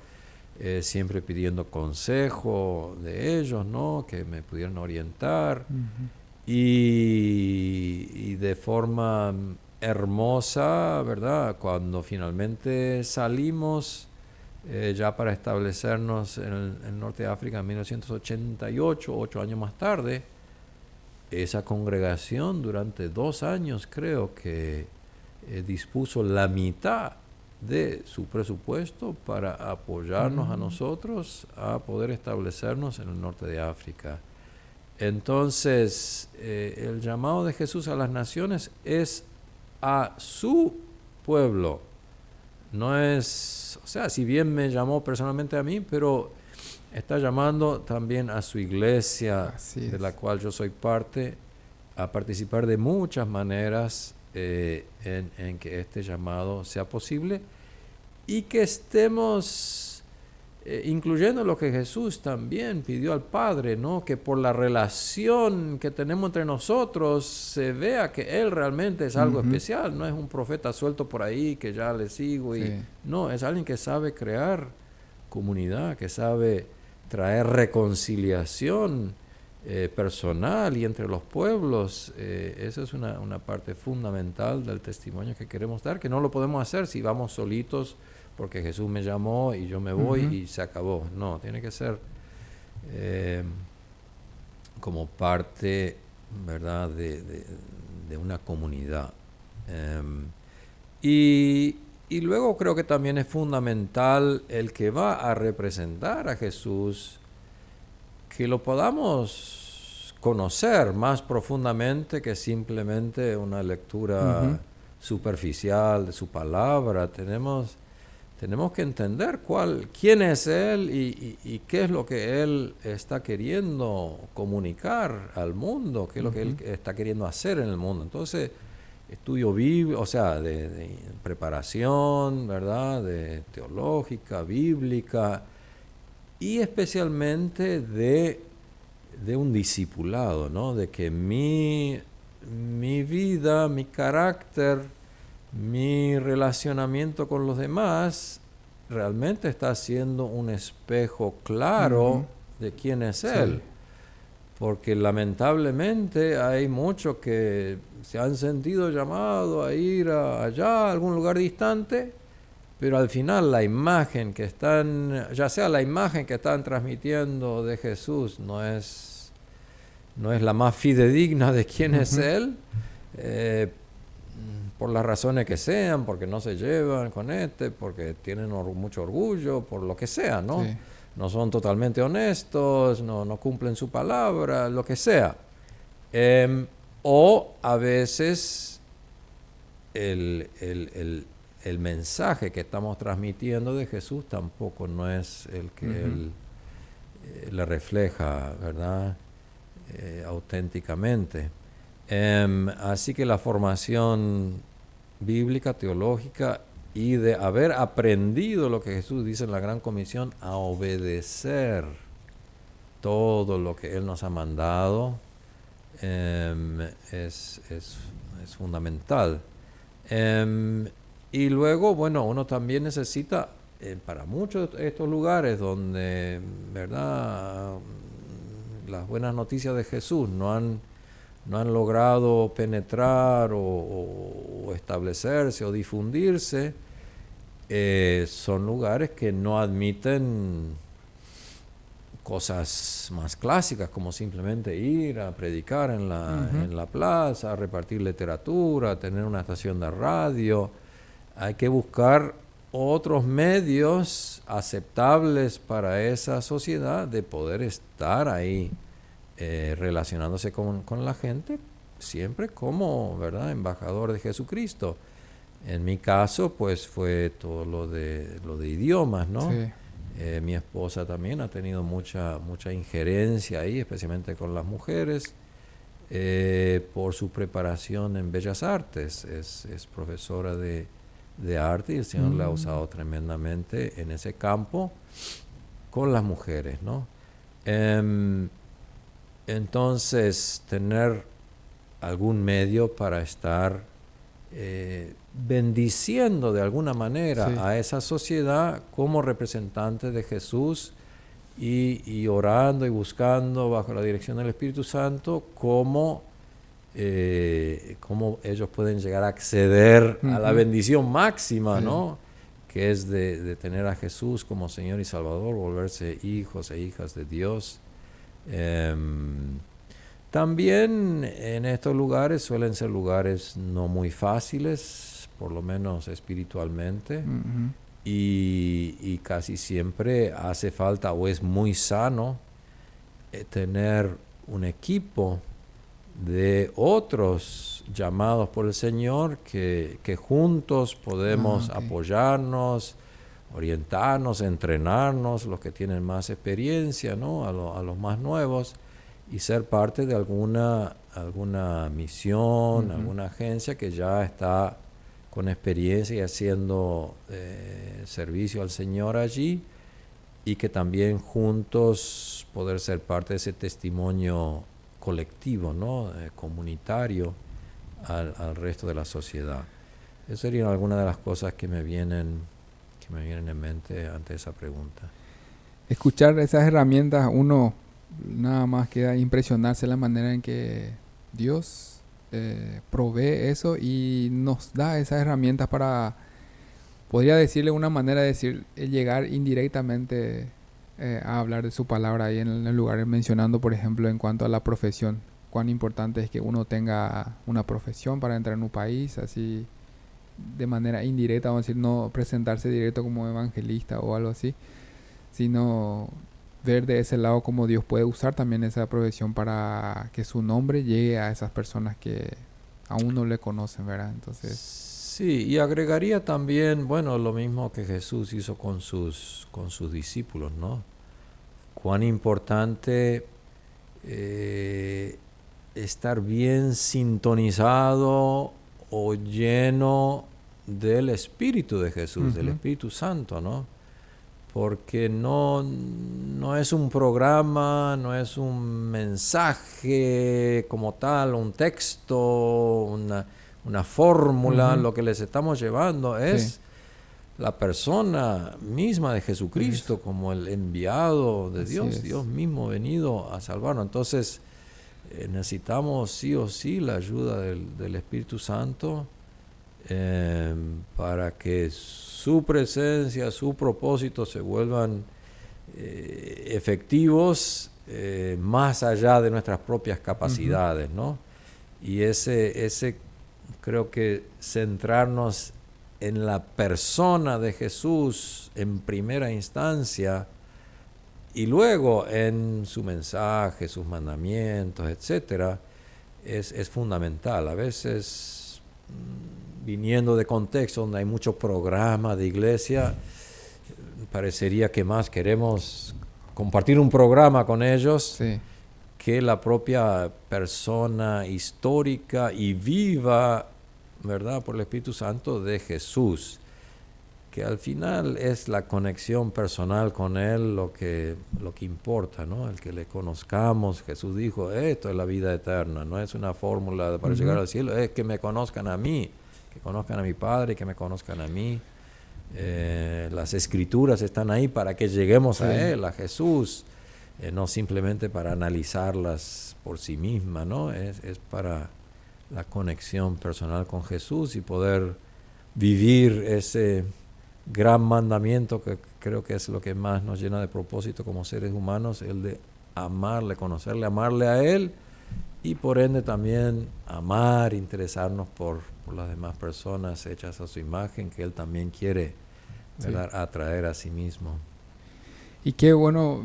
siempre pidiendo consejo de ellos, ¿no?, que me pudieran orientar. Y de forma hermosa, ¿verdad?, cuando finalmente salimos ya para establecernos en el norte de África en 1988, 8 años más tarde, esa congregación durante 2 años creo que dispuso la mitad de su presupuesto para apoyarnos a nosotros a poder establecernos en el norte de África. Entonces, el llamado de Jesús a las naciones es a su pueblo. No es, o sea, si bien me llamó personalmente a mí, pero está llamando también a su iglesia, de la cual yo soy parte, a participar de muchas maneras en que este llamado sea posible, y que estemos incluyendo lo que Jesús también pidió al Padre, ¿no?, que por la relación que tenemos entre nosotros se vea que Él realmente es algo especial. No es un profeta suelto por ahí que ya le sigo, no, es alguien que sabe crear comunidad, que sabe traer reconciliación personal y entre los pueblos. Esa es una parte fundamental del testimonio que queremos dar, que no lo podemos hacer si vamos solitos porque Jesús me llamó y yo me voy y se acabó. No, tiene que ser como parte, ¿verdad?, de una comunidad. Y luego creo que también es fundamental el que va a representar a Jesús, que lo podamos conocer más profundamente que simplemente una lectura superficial de su palabra. Tenemos que entender quién es Él y qué es lo que Él está queriendo comunicar al mundo, qué es lo que Él está queriendo hacer en el mundo. Entonces, estudio bíblico, o sea, de preparación, ¿verdad?, de teológica, bíblica, y especialmente de un discipulado, ¿no?, de que mi vida, mi carácter, mi relacionamiento con los demás realmente está siendo un espejo claro de quién es Él. Porque lamentablemente hay muchos que se han sentido llamados a ir allá, a algún lugar distante, pero al final la imagen que están, ya sea la imagen que están transmitiendo de Jesús no es la más fidedigna de quién es Él, por las razones que sean, porque no se llevan con porque tienen mucho orgullo, por lo que sea, ¿no? Sí. No son totalmente honestos, no cumplen su palabra, lo que sea. O a veces el mensaje que estamos transmitiendo de Jesús tampoco no es el que Él le refleja, ¿verdad?, auténticamente. Así que la formación bíblica, teológica, y de haber aprendido lo que Jesús dice en la Gran Comisión, a obedecer todo lo que Él nos ha mandado, es fundamental. Y luego, bueno, uno también necesita, para muchos de estos lugares donde, ¿verdad?, las buenas noticias de Jesús no han logrado penetrar o establecerse o difundirse, son lugares que no admiten cosas más clásicas, como simplemente ir a predicar en la plaza, a repartir literatura, a tener una estación de radio. Hay que buscar otros medios aceptables para esa sociedad de poder estar ahí relacionándose con la gente, siempre como, ¿verdad?, embajador de Jesucristo. En mi caso, pues fue todo lo de idiomas, ¿no? Sí. Mi esposa también ha tenido mucha injerencia ahí, especialmente con las mujeres, por su preparación en Bellas Artes. Es profesora de arte y el Señor la ha usado tremendamente en ese campo con las mujeres, ¿no? Entonces, tener algún medio para estar bendiciendo de alguna manera Sí. a esa sociedad como representante de Jesús y orando y buscando bajo la dirección del Espíritu Santo cómo ellos pueden llegar a acceder a la bendición máxima, Sí. ¿no? Que es de tener a Jesús como Señor y Salvador, volverse hijos e hijas de Dios. También en estos lugares suelen ser lugares no muy fáciles, por lo menos espiritualmente, y casi siempre hace falta o es muy sano tener un equipo de otros llamados por el Señor que juntos podemos apoyarnos, orientarnos, entrenarnos, los que tienen más experiencia, ¿no?, a los más nuevos, y ser parte de alguna misión, alguna agencia que ya está con experiencia y haciendo servicio al Señor allí, y que también juntos poder ser parte de ese testimonio colectivo, ¿no?, comunitario al resto de la sociedad. Esas serían algunas de las cosas que me vienen en mente ante esa pregunta. Escuchar esas herramientas, uno nada más queda impresionarse la manera en que Dios provee eso y nos da esas herramientas para, podría decirle una manera de decir, llegar indirectamente a hablar de su palabra ahí en el lugar, mencionando, por ejemplo, en cuanto a la profesión, cuán importante es que uno tenga una profesión para entrar en un país, así de manera indirecta, vamos a decir, no presentarse directo como evangelista o algo así, sino ver de ese lado cómo Dios puede usar también esa profesión para que su nombre llegue a esas personas que aún no le conocen, ¿verdad? Entonces, sí, y agregaría también, bueno, lo mismo que Jesús hizo con sus discípulos, ¿no? Cuán importante estar bien sintonizado o lleno del Espíritu de Jesús, del Espíritu Santo, ¿no? Porque no es un programa, no es un mensaje como tal, un texto, una fórmula. Lo que les estamos llevando es la persona misma de Jesucristo, como el enviado de Dios, Dios mismo venido a salvarnos. Entonces necesitamos sí o sí la ayuda del Espíritu Santo para que su presencia, su propósito se vuelvan efectivos más allá de nuestras propias capacidades, ¿no? Y ese creo que centrarnos en la persona de Jesús en primera instancia y luego en su mensaje, sus mandamientos, etcétera, es fundamental. A veces, viniendo de contextos donde hay mucho programa de iglesia, parecería que más queremos compartir un programa con ellos que la propia persona histórica y viva, ¿verdad?, por el Espíritu Santo de Jesús, que al final es la conexión personal con Él lo que importa, ¿no? El que le conozcamos. Jesús dijo, esto es la vida eterna, no es una fórmula para llegar al cielo, es que me conozcan a mí, que conozcan a mi Padre, que me conozcan a mí. Las Escrituras están ahí para que lleguemos a Él, a Jesús, no simplemente para analizarlas por sí mismas, ¿no? Es para la conexión personal con Jesús y poder vivir ese gran mandamiento que creo que es lo que más nos llena de propósito como seres humanos, el de amarle, conocerle, amarle a Él y por ende también amar, interesarnos por las demás personas hechas a su imagen que Él también quiere, ¿verdad?, atraer a sí mismo. Y qué bueno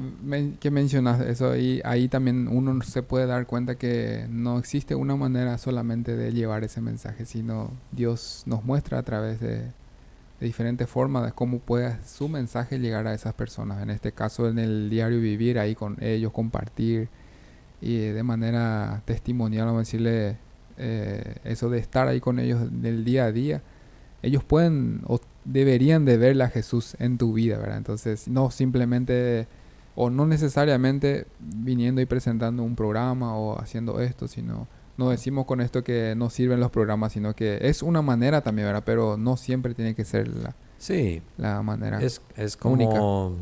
que mencionas eso. Y ahí también uno se puede dar cuenta que no existe una manera solamente de llevar ese mensaje, sino Dios nos muestra a través de diferentes formas de cómo puede su mensaje llegar a esas personas. En este caso, en el diario vivir, ahí con ellos, compartir y de manera testimonial, vamos a decirle, eso de estar ahí con ellos del día a día. Ellos pueden o deberían de verle a Jesús en tu vida, ¿verdad? Entonces, no simplemente o no necesariamente viniendo y presentando un programa o haciendo esto, sino no decimos con esto que no sirven los programas, sino que es una manera también, ¿verdad? Pero no siempre tiene que ser Sí, la manera es única. como,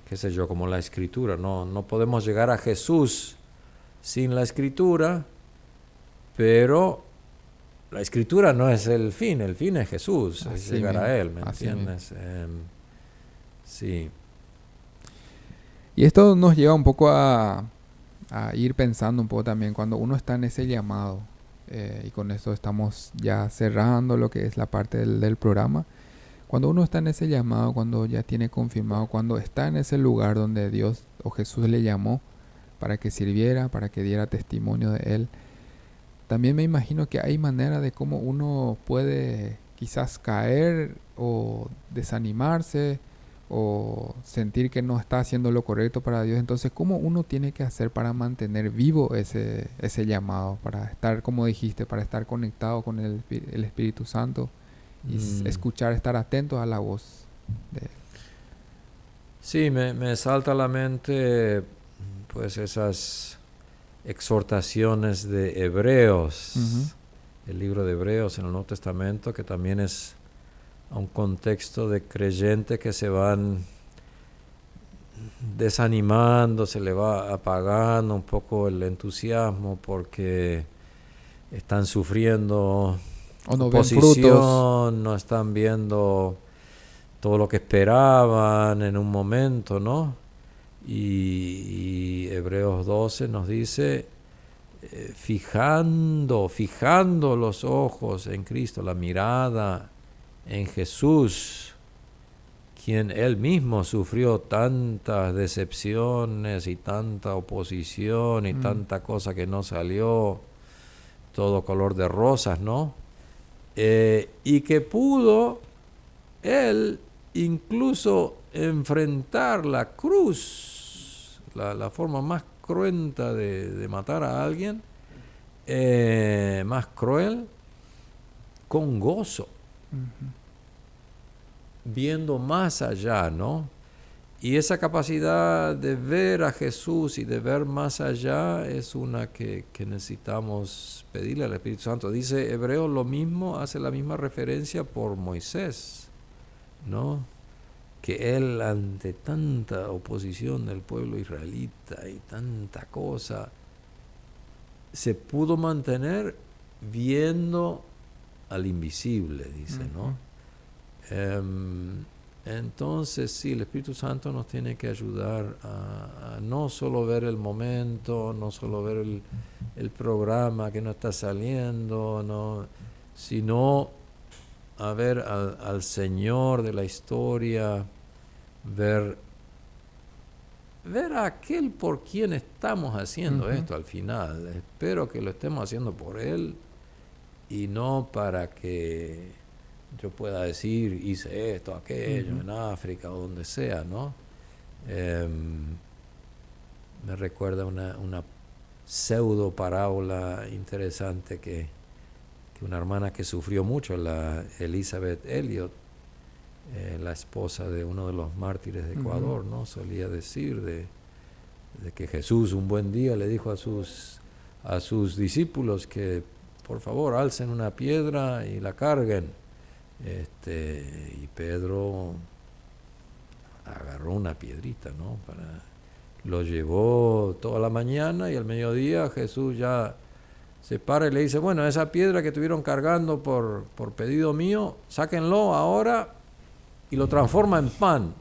qué sé yo, como la escritura. No podemos llegar a Jesús sin la escritura, pero la escritura no es el fin es Jesús, es Así llegar mismo, a Él, ¿me así entiendes? Sí. Y esto nos lleva un poco a ir pensando un poco también cuando uno está en ese llamado. Y con esto estamos ya cerrando lo que es la parte del programa. Cuando uno está en ese llamado, cuando ya tiene confirmado, cuando está en ese lugar donde Dios o Jesús le llamó para que sirviera, para que diera testimonio de Él, también me imagino que hay manera de cómo uno puede quizás caer o desanimarse o sentir que no está haciendo lo correcto para Dios. Entonces, ¿cómo uno tiene que hacer para mantener vivo ese llamado? Para estar, como dijiste, para estar conectado con el Espíritu Santo y escuchar, estar atentos a la voz de Él. Sí, me salta a la mente pues esas exhortaciones de Hebreos, el libro de Hebreos en el Nuevo Testamento, que también es a un contexto de creyentes que se van desanimando, se le va apagando un poco el entusiasmo porque están sufriendo O no ven frutos. oposición, no están viendo todo lo que esperaban en un momento, ¿no? Y Hebreos 12 nos dice, fijando los ojos en Cristo, la mirada en Jesús, quien Él mismo sufrió tantas decepciones y tanta oposición y tanta cosa que no salió, todo color de rosas, ¿no? Y que pudo Él incluso enfrentar la cruz, la forma más cruenta de matar a alguien, más cruel, con gozo, viendo más allá, ¿no? Y esa capacidad de ver a Jesús y de ver más allá es una que necesitamos pedirle al Espíritu Santo. Dice Hebreo lo mismo, hace la misma referencia por Moisés, ¿no? Que él, ante tanta oposición del pueblo israelita y tanta cosa, se pudo mantener viendo al invisible, dice, ¿no? Entonces, sí, el Espíritu Santo nos tiene que ayudar a no solo ver el momento, no solo ver el programa que no está saliendo, no, sino a ver al Señor de la historia, ver a aquel por quien estamos haciendo esto al final. Espero que lo estemos haciendo por Él y no para que yo pueda decir, hice esto, aquello, en África o donde sea, ¿no? Me recuerda una pseudo parábola interesante que una hermana que sufrió mucho, la Elizabeth Elliot, la esposa de uno de los mártires de Ecuador, ¿no? Solía decir de que Jesús un buen día le dijo a sus discípulos que por favor alcen una piedra y la carguen. Y Pedro agarró una piedrita, ¿no? Lo llevó toda la mañana y al mediodía Jesús ya se para y le dice, bueno, esa piedra que estuvieron cargando por pedido mío, sáquenlo ahora y lo transforma en pan.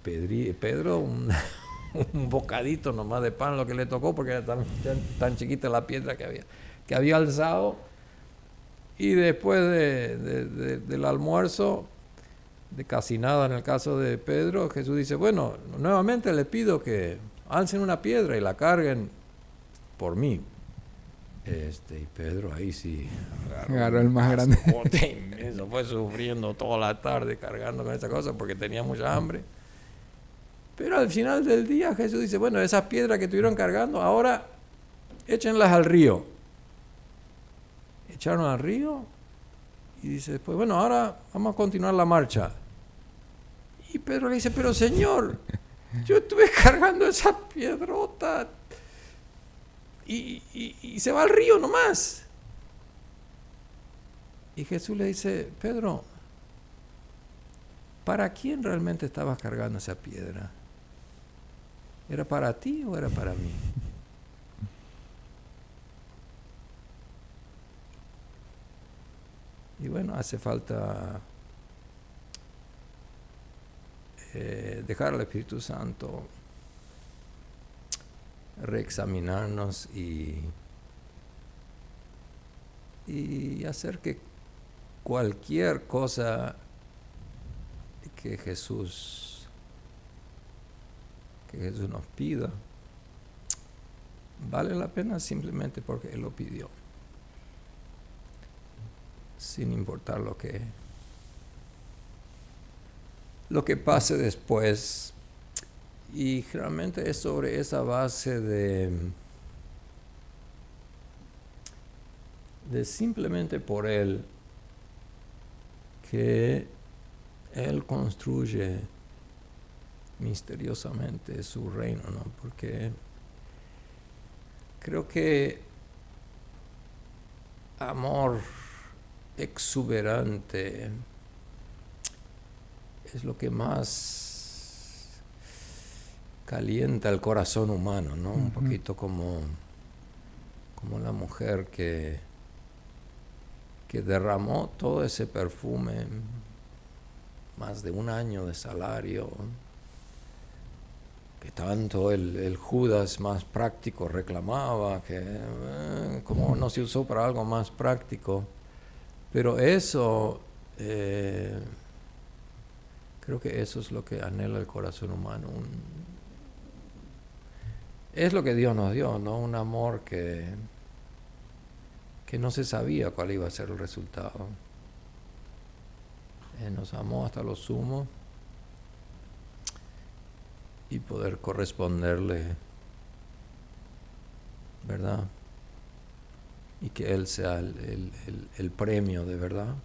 Pedro, un bocadito nomás de pan lo que le tocó porque era tan chiquita la piedra que había alzado. Y después del almuerzo de casi nada en el caso de Pedro, Jesús dice, bueno, nuevamente le pido que alcen una piedra y la carguen por mí. Y Pedro ahí sí agarró el más grande. Eso fue sufriendo toda la tarde cargando con esa cosa porque tenía mucha hambre. Pero al final del día Jesús dice, bueno, esas piedras que estuvieron cargando, ahora échenlas al río. Echaron al río y dice después, bueno, ahora vamos a continuar la marcha. Y Pedro le dice, pero Señor, yo estuve cargando esa piedrota y se va al río nomás. Y Jesús le dice, Pedro, ¿para quién realmente estabas cargando esa piedra? ¿Era para ti o era para mí? Y bueno, hace falta dejar al Espíritu Santo reexaminarnos y hacer que cualquier cosa que Jesús nos pida vale la pena simplemente porque Él lo pidió, sin importar lo que pase después. Y realmente es sobre esa base de simplemente por Él que Él construye misteriosamente su reino, ¿no? Porque creo que amor exuberante es lo que más calienta el corazón humano, ¿no? Un poquito como la mujer que derramó todo ese perfume, más de un año de salario, que tanto el Judas más práctico reclamaba, que como no se usó para algo más práctico. Pero eso, creo que eso es lo que anhela el corazón humano. Es lo que Dios nos dio, ¿no? Un amor que no se sabía cuál iba a ser el resultado. Nos amó hasta lo sumo y poder corresponderle, ¿verdad? Y que Él sea el premio de verdad.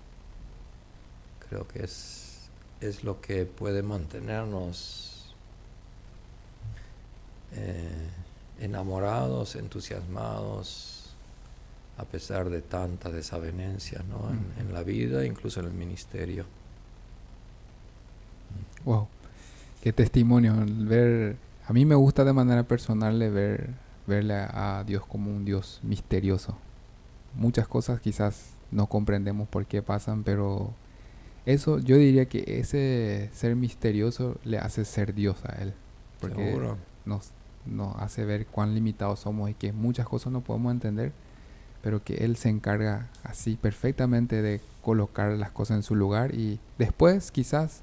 Creo que es lo que puede mantenernos enamorados, entusiasmados, a pesar de tantas desavenencias, ¿no? En la vida, incluso en el ministerio. Wow, qué testimonio. A mí me gusta de manera personal verle a Dios como un Dios misterioso. Muchas cosas quizás no comprendemos por qué pasan, pero eso yo diría que ese ser misterioso le hace ser Dios a Él. Porque Seguro. nos hace ver cuán limitados somos y que muchas cosas no podemos entender, pero que Él se encarga así perfectamente de colocar las cosas en su lugar y después quizás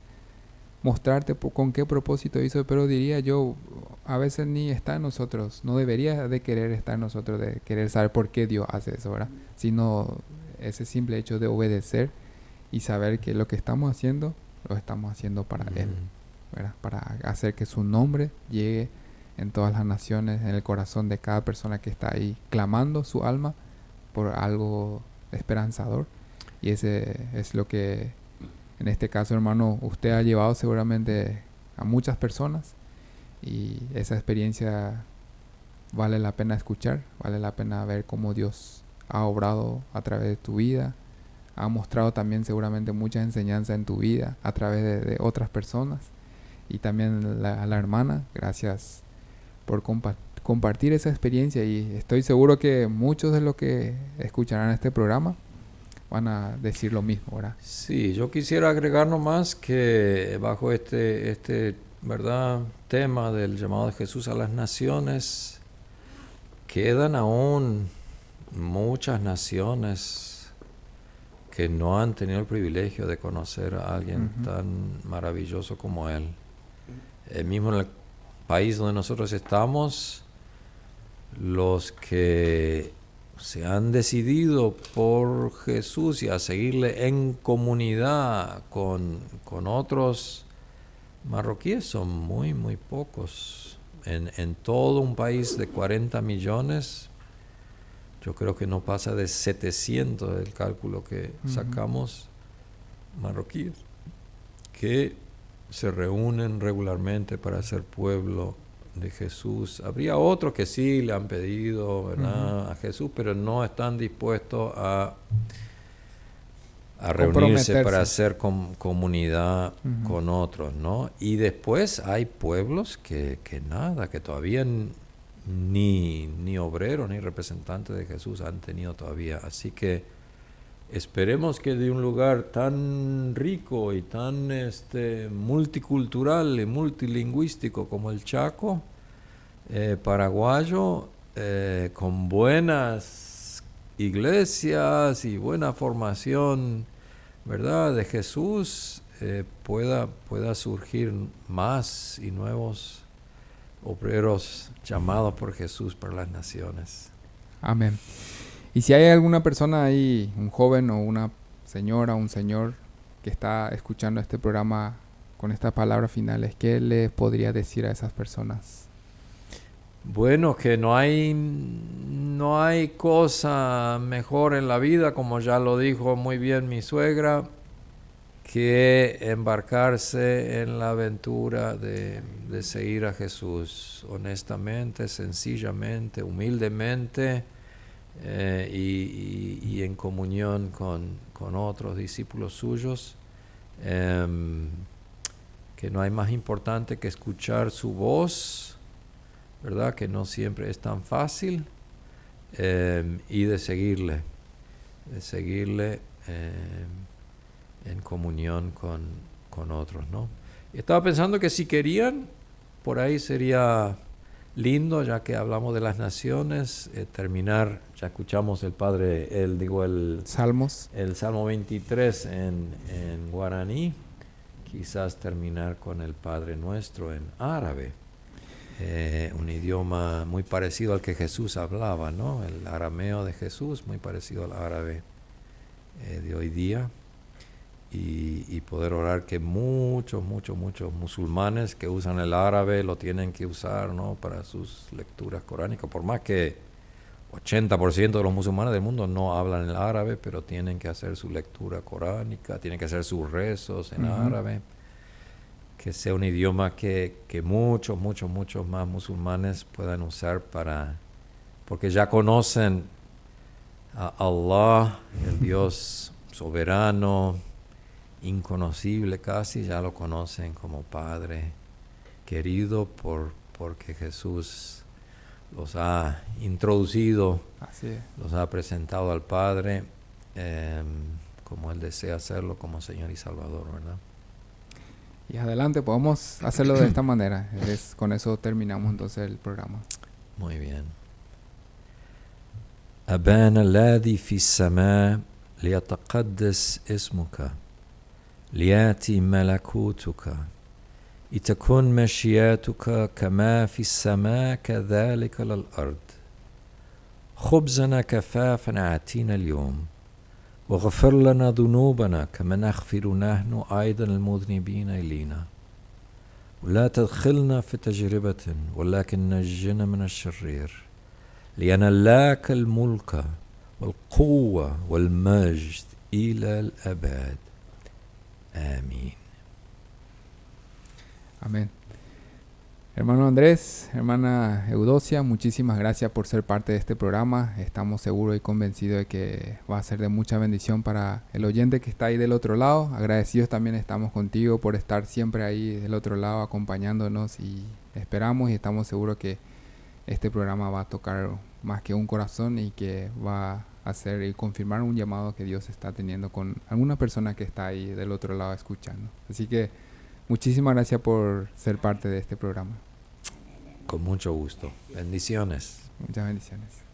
mostrarte con qué propósito hizo, pero diría yo, a veces ni está en nosotros, no debería de querer estar en nosotros, de querer saber por qué Dios hace eso, ¿verdad? Sino ese simple hecho de obedecer y saber que lo que estamos haciendo, lo estamos haciendo para Él, ¿verdad? Para hacer que su nombre llegue en todas las naciones, en el corazón de cada persona que está ahí clamando su alma por algo esperanzador. Y ese es lo que en este caso, hermano, usted ha llevado seguramente a muchas personas y esa experiencia vale la pena escuchar, vale la pena ver cómo Dios ha obrado a través de tu vida, ha mostrado también seguramente mucha enseñanza en tu vida a través de otras personas y también a la hermana, gracias por compartir esa experiencia y estoy seguro que muchos de los que escucharán este programa van a decir lo mismo, ¿verdad? Sí, yo quisiera agregar nomás que bajo este ¿verdad? Tema del llamado de Jesús a las naciones, quedan aún muchas naciones que no han tenido el privilegio de conocer a alguien tan maravilloso como él. Mismo en el país donde nosotros estamos, los que se han decidido por Jesús y a seguirle en comunidad con otros marroquíes son muy, muy pocos. En todo un país de 40 millones, yo creo que no pasa de 700 el cálculo que sacamos marroquíes que se reúnen regularmente para ser pueblo de Jesús. Habría otros que sí le han pedido, ¿verdad?, a Jesús, pero no están dispuestos a reunirse para hacer comunidad con otros, ¿no? Y después hay pueblos que nada, que todavía ni obreros ni representantes de Jesús han tenido todavía. Así que esperemos que de un lugar tan rico y tan multicultural y multilingüístico como el Chaco, paraguayo, con buenas iglesias y buena formación, ¿verdad?, de Jesús, pueda surgir más y nuevos obreros llamados por Jesús para las naciones. Amén. Y si hay alguna persona ahí, un joven o una señora, un señor que está escuchando este programa con estas palabras finales, ¿qué le podría decir a esas personas? Bueno, que no hay cosa mejor en la vida, como ya lo dijo muy bien mi suegra, que embarcarse en la aventura de seguir a Jesús honestamente, sencillamente, humildemente, y en comunión con otros discípulos suyos, que no hay más importante que escuchar su voz, ¿verdad?, que no siempre es tan fácil, y de seguirle en comunión con otros, ¿no? Estaba pensando que si querían, por ahí sería lindo, ya que hablamos de las naciones, terminar, ya escuchamos el Salmos. El Salmo 23 en guaraní, quizás terminar con el Padre Nuestro en árabe, un idioma muy parecido al que Jesús hablaba, ¿no? El arameo de Jesús, muy parecido al árabe de hoy día. Y poder orar que muchos musulmanes que usan el árabe lo tienen que usar, ¿no?, para sus lecturas coránicas, por más que 80% de los musulmanes del mundo no hablan el árabe, pero tienen que hacer su lectura coránica, tienen que hacer sus rezos en árabe, que sea un idioma que muchos más musulmanes puedan usar porque ya conocen a Allah, el Dios soberano, inconocible casi, ya lo conocen como Padre querido porque Jesús los ha introducido, los ha presentado al Padre, como Él desea hacerlo como Señor y Salvador, ¿verdad? Y adelante, podemos hacerlo de esta manera. Con eso terminamos entonces el programa. Muy bien. أبانا الذي في السماء ليتقدس اسمك ليأتي ملكوتك لتكن مشيئتك كما في السماء كذلك على الأرض خبزنا كفافنا أعطينا اليوم واغفر لنا ذنوبنا كما نغفر نحن أيضا المذنبين إلينا ولا تدخلنا في تجربة ولكن نجنا من الشرير لأن لك الملك والقوة والمجد إلى الأبد آمين. Amén. Hermano Andrés, hermana Eudocia, muchísimas gracias por ser parte de este programa. Estamos seguros y convencidos de que va a ser de mucha bendición para el oyente que está ahí del otro lado. Agradecidos también estamos contigo por estar siempre ahí del otro lado acompañándonos, y esperamos y estamos seguros que este programa va a tocar más que un corazón y que va a hacer y confirmar un llamado que Dios está teniendo con alguna persona que está ahí del otro lado escuchando. Así que muchísimas gracias por ser parte de este programa. Con mucho gusto. Bendiciones. Muchas bendiciones.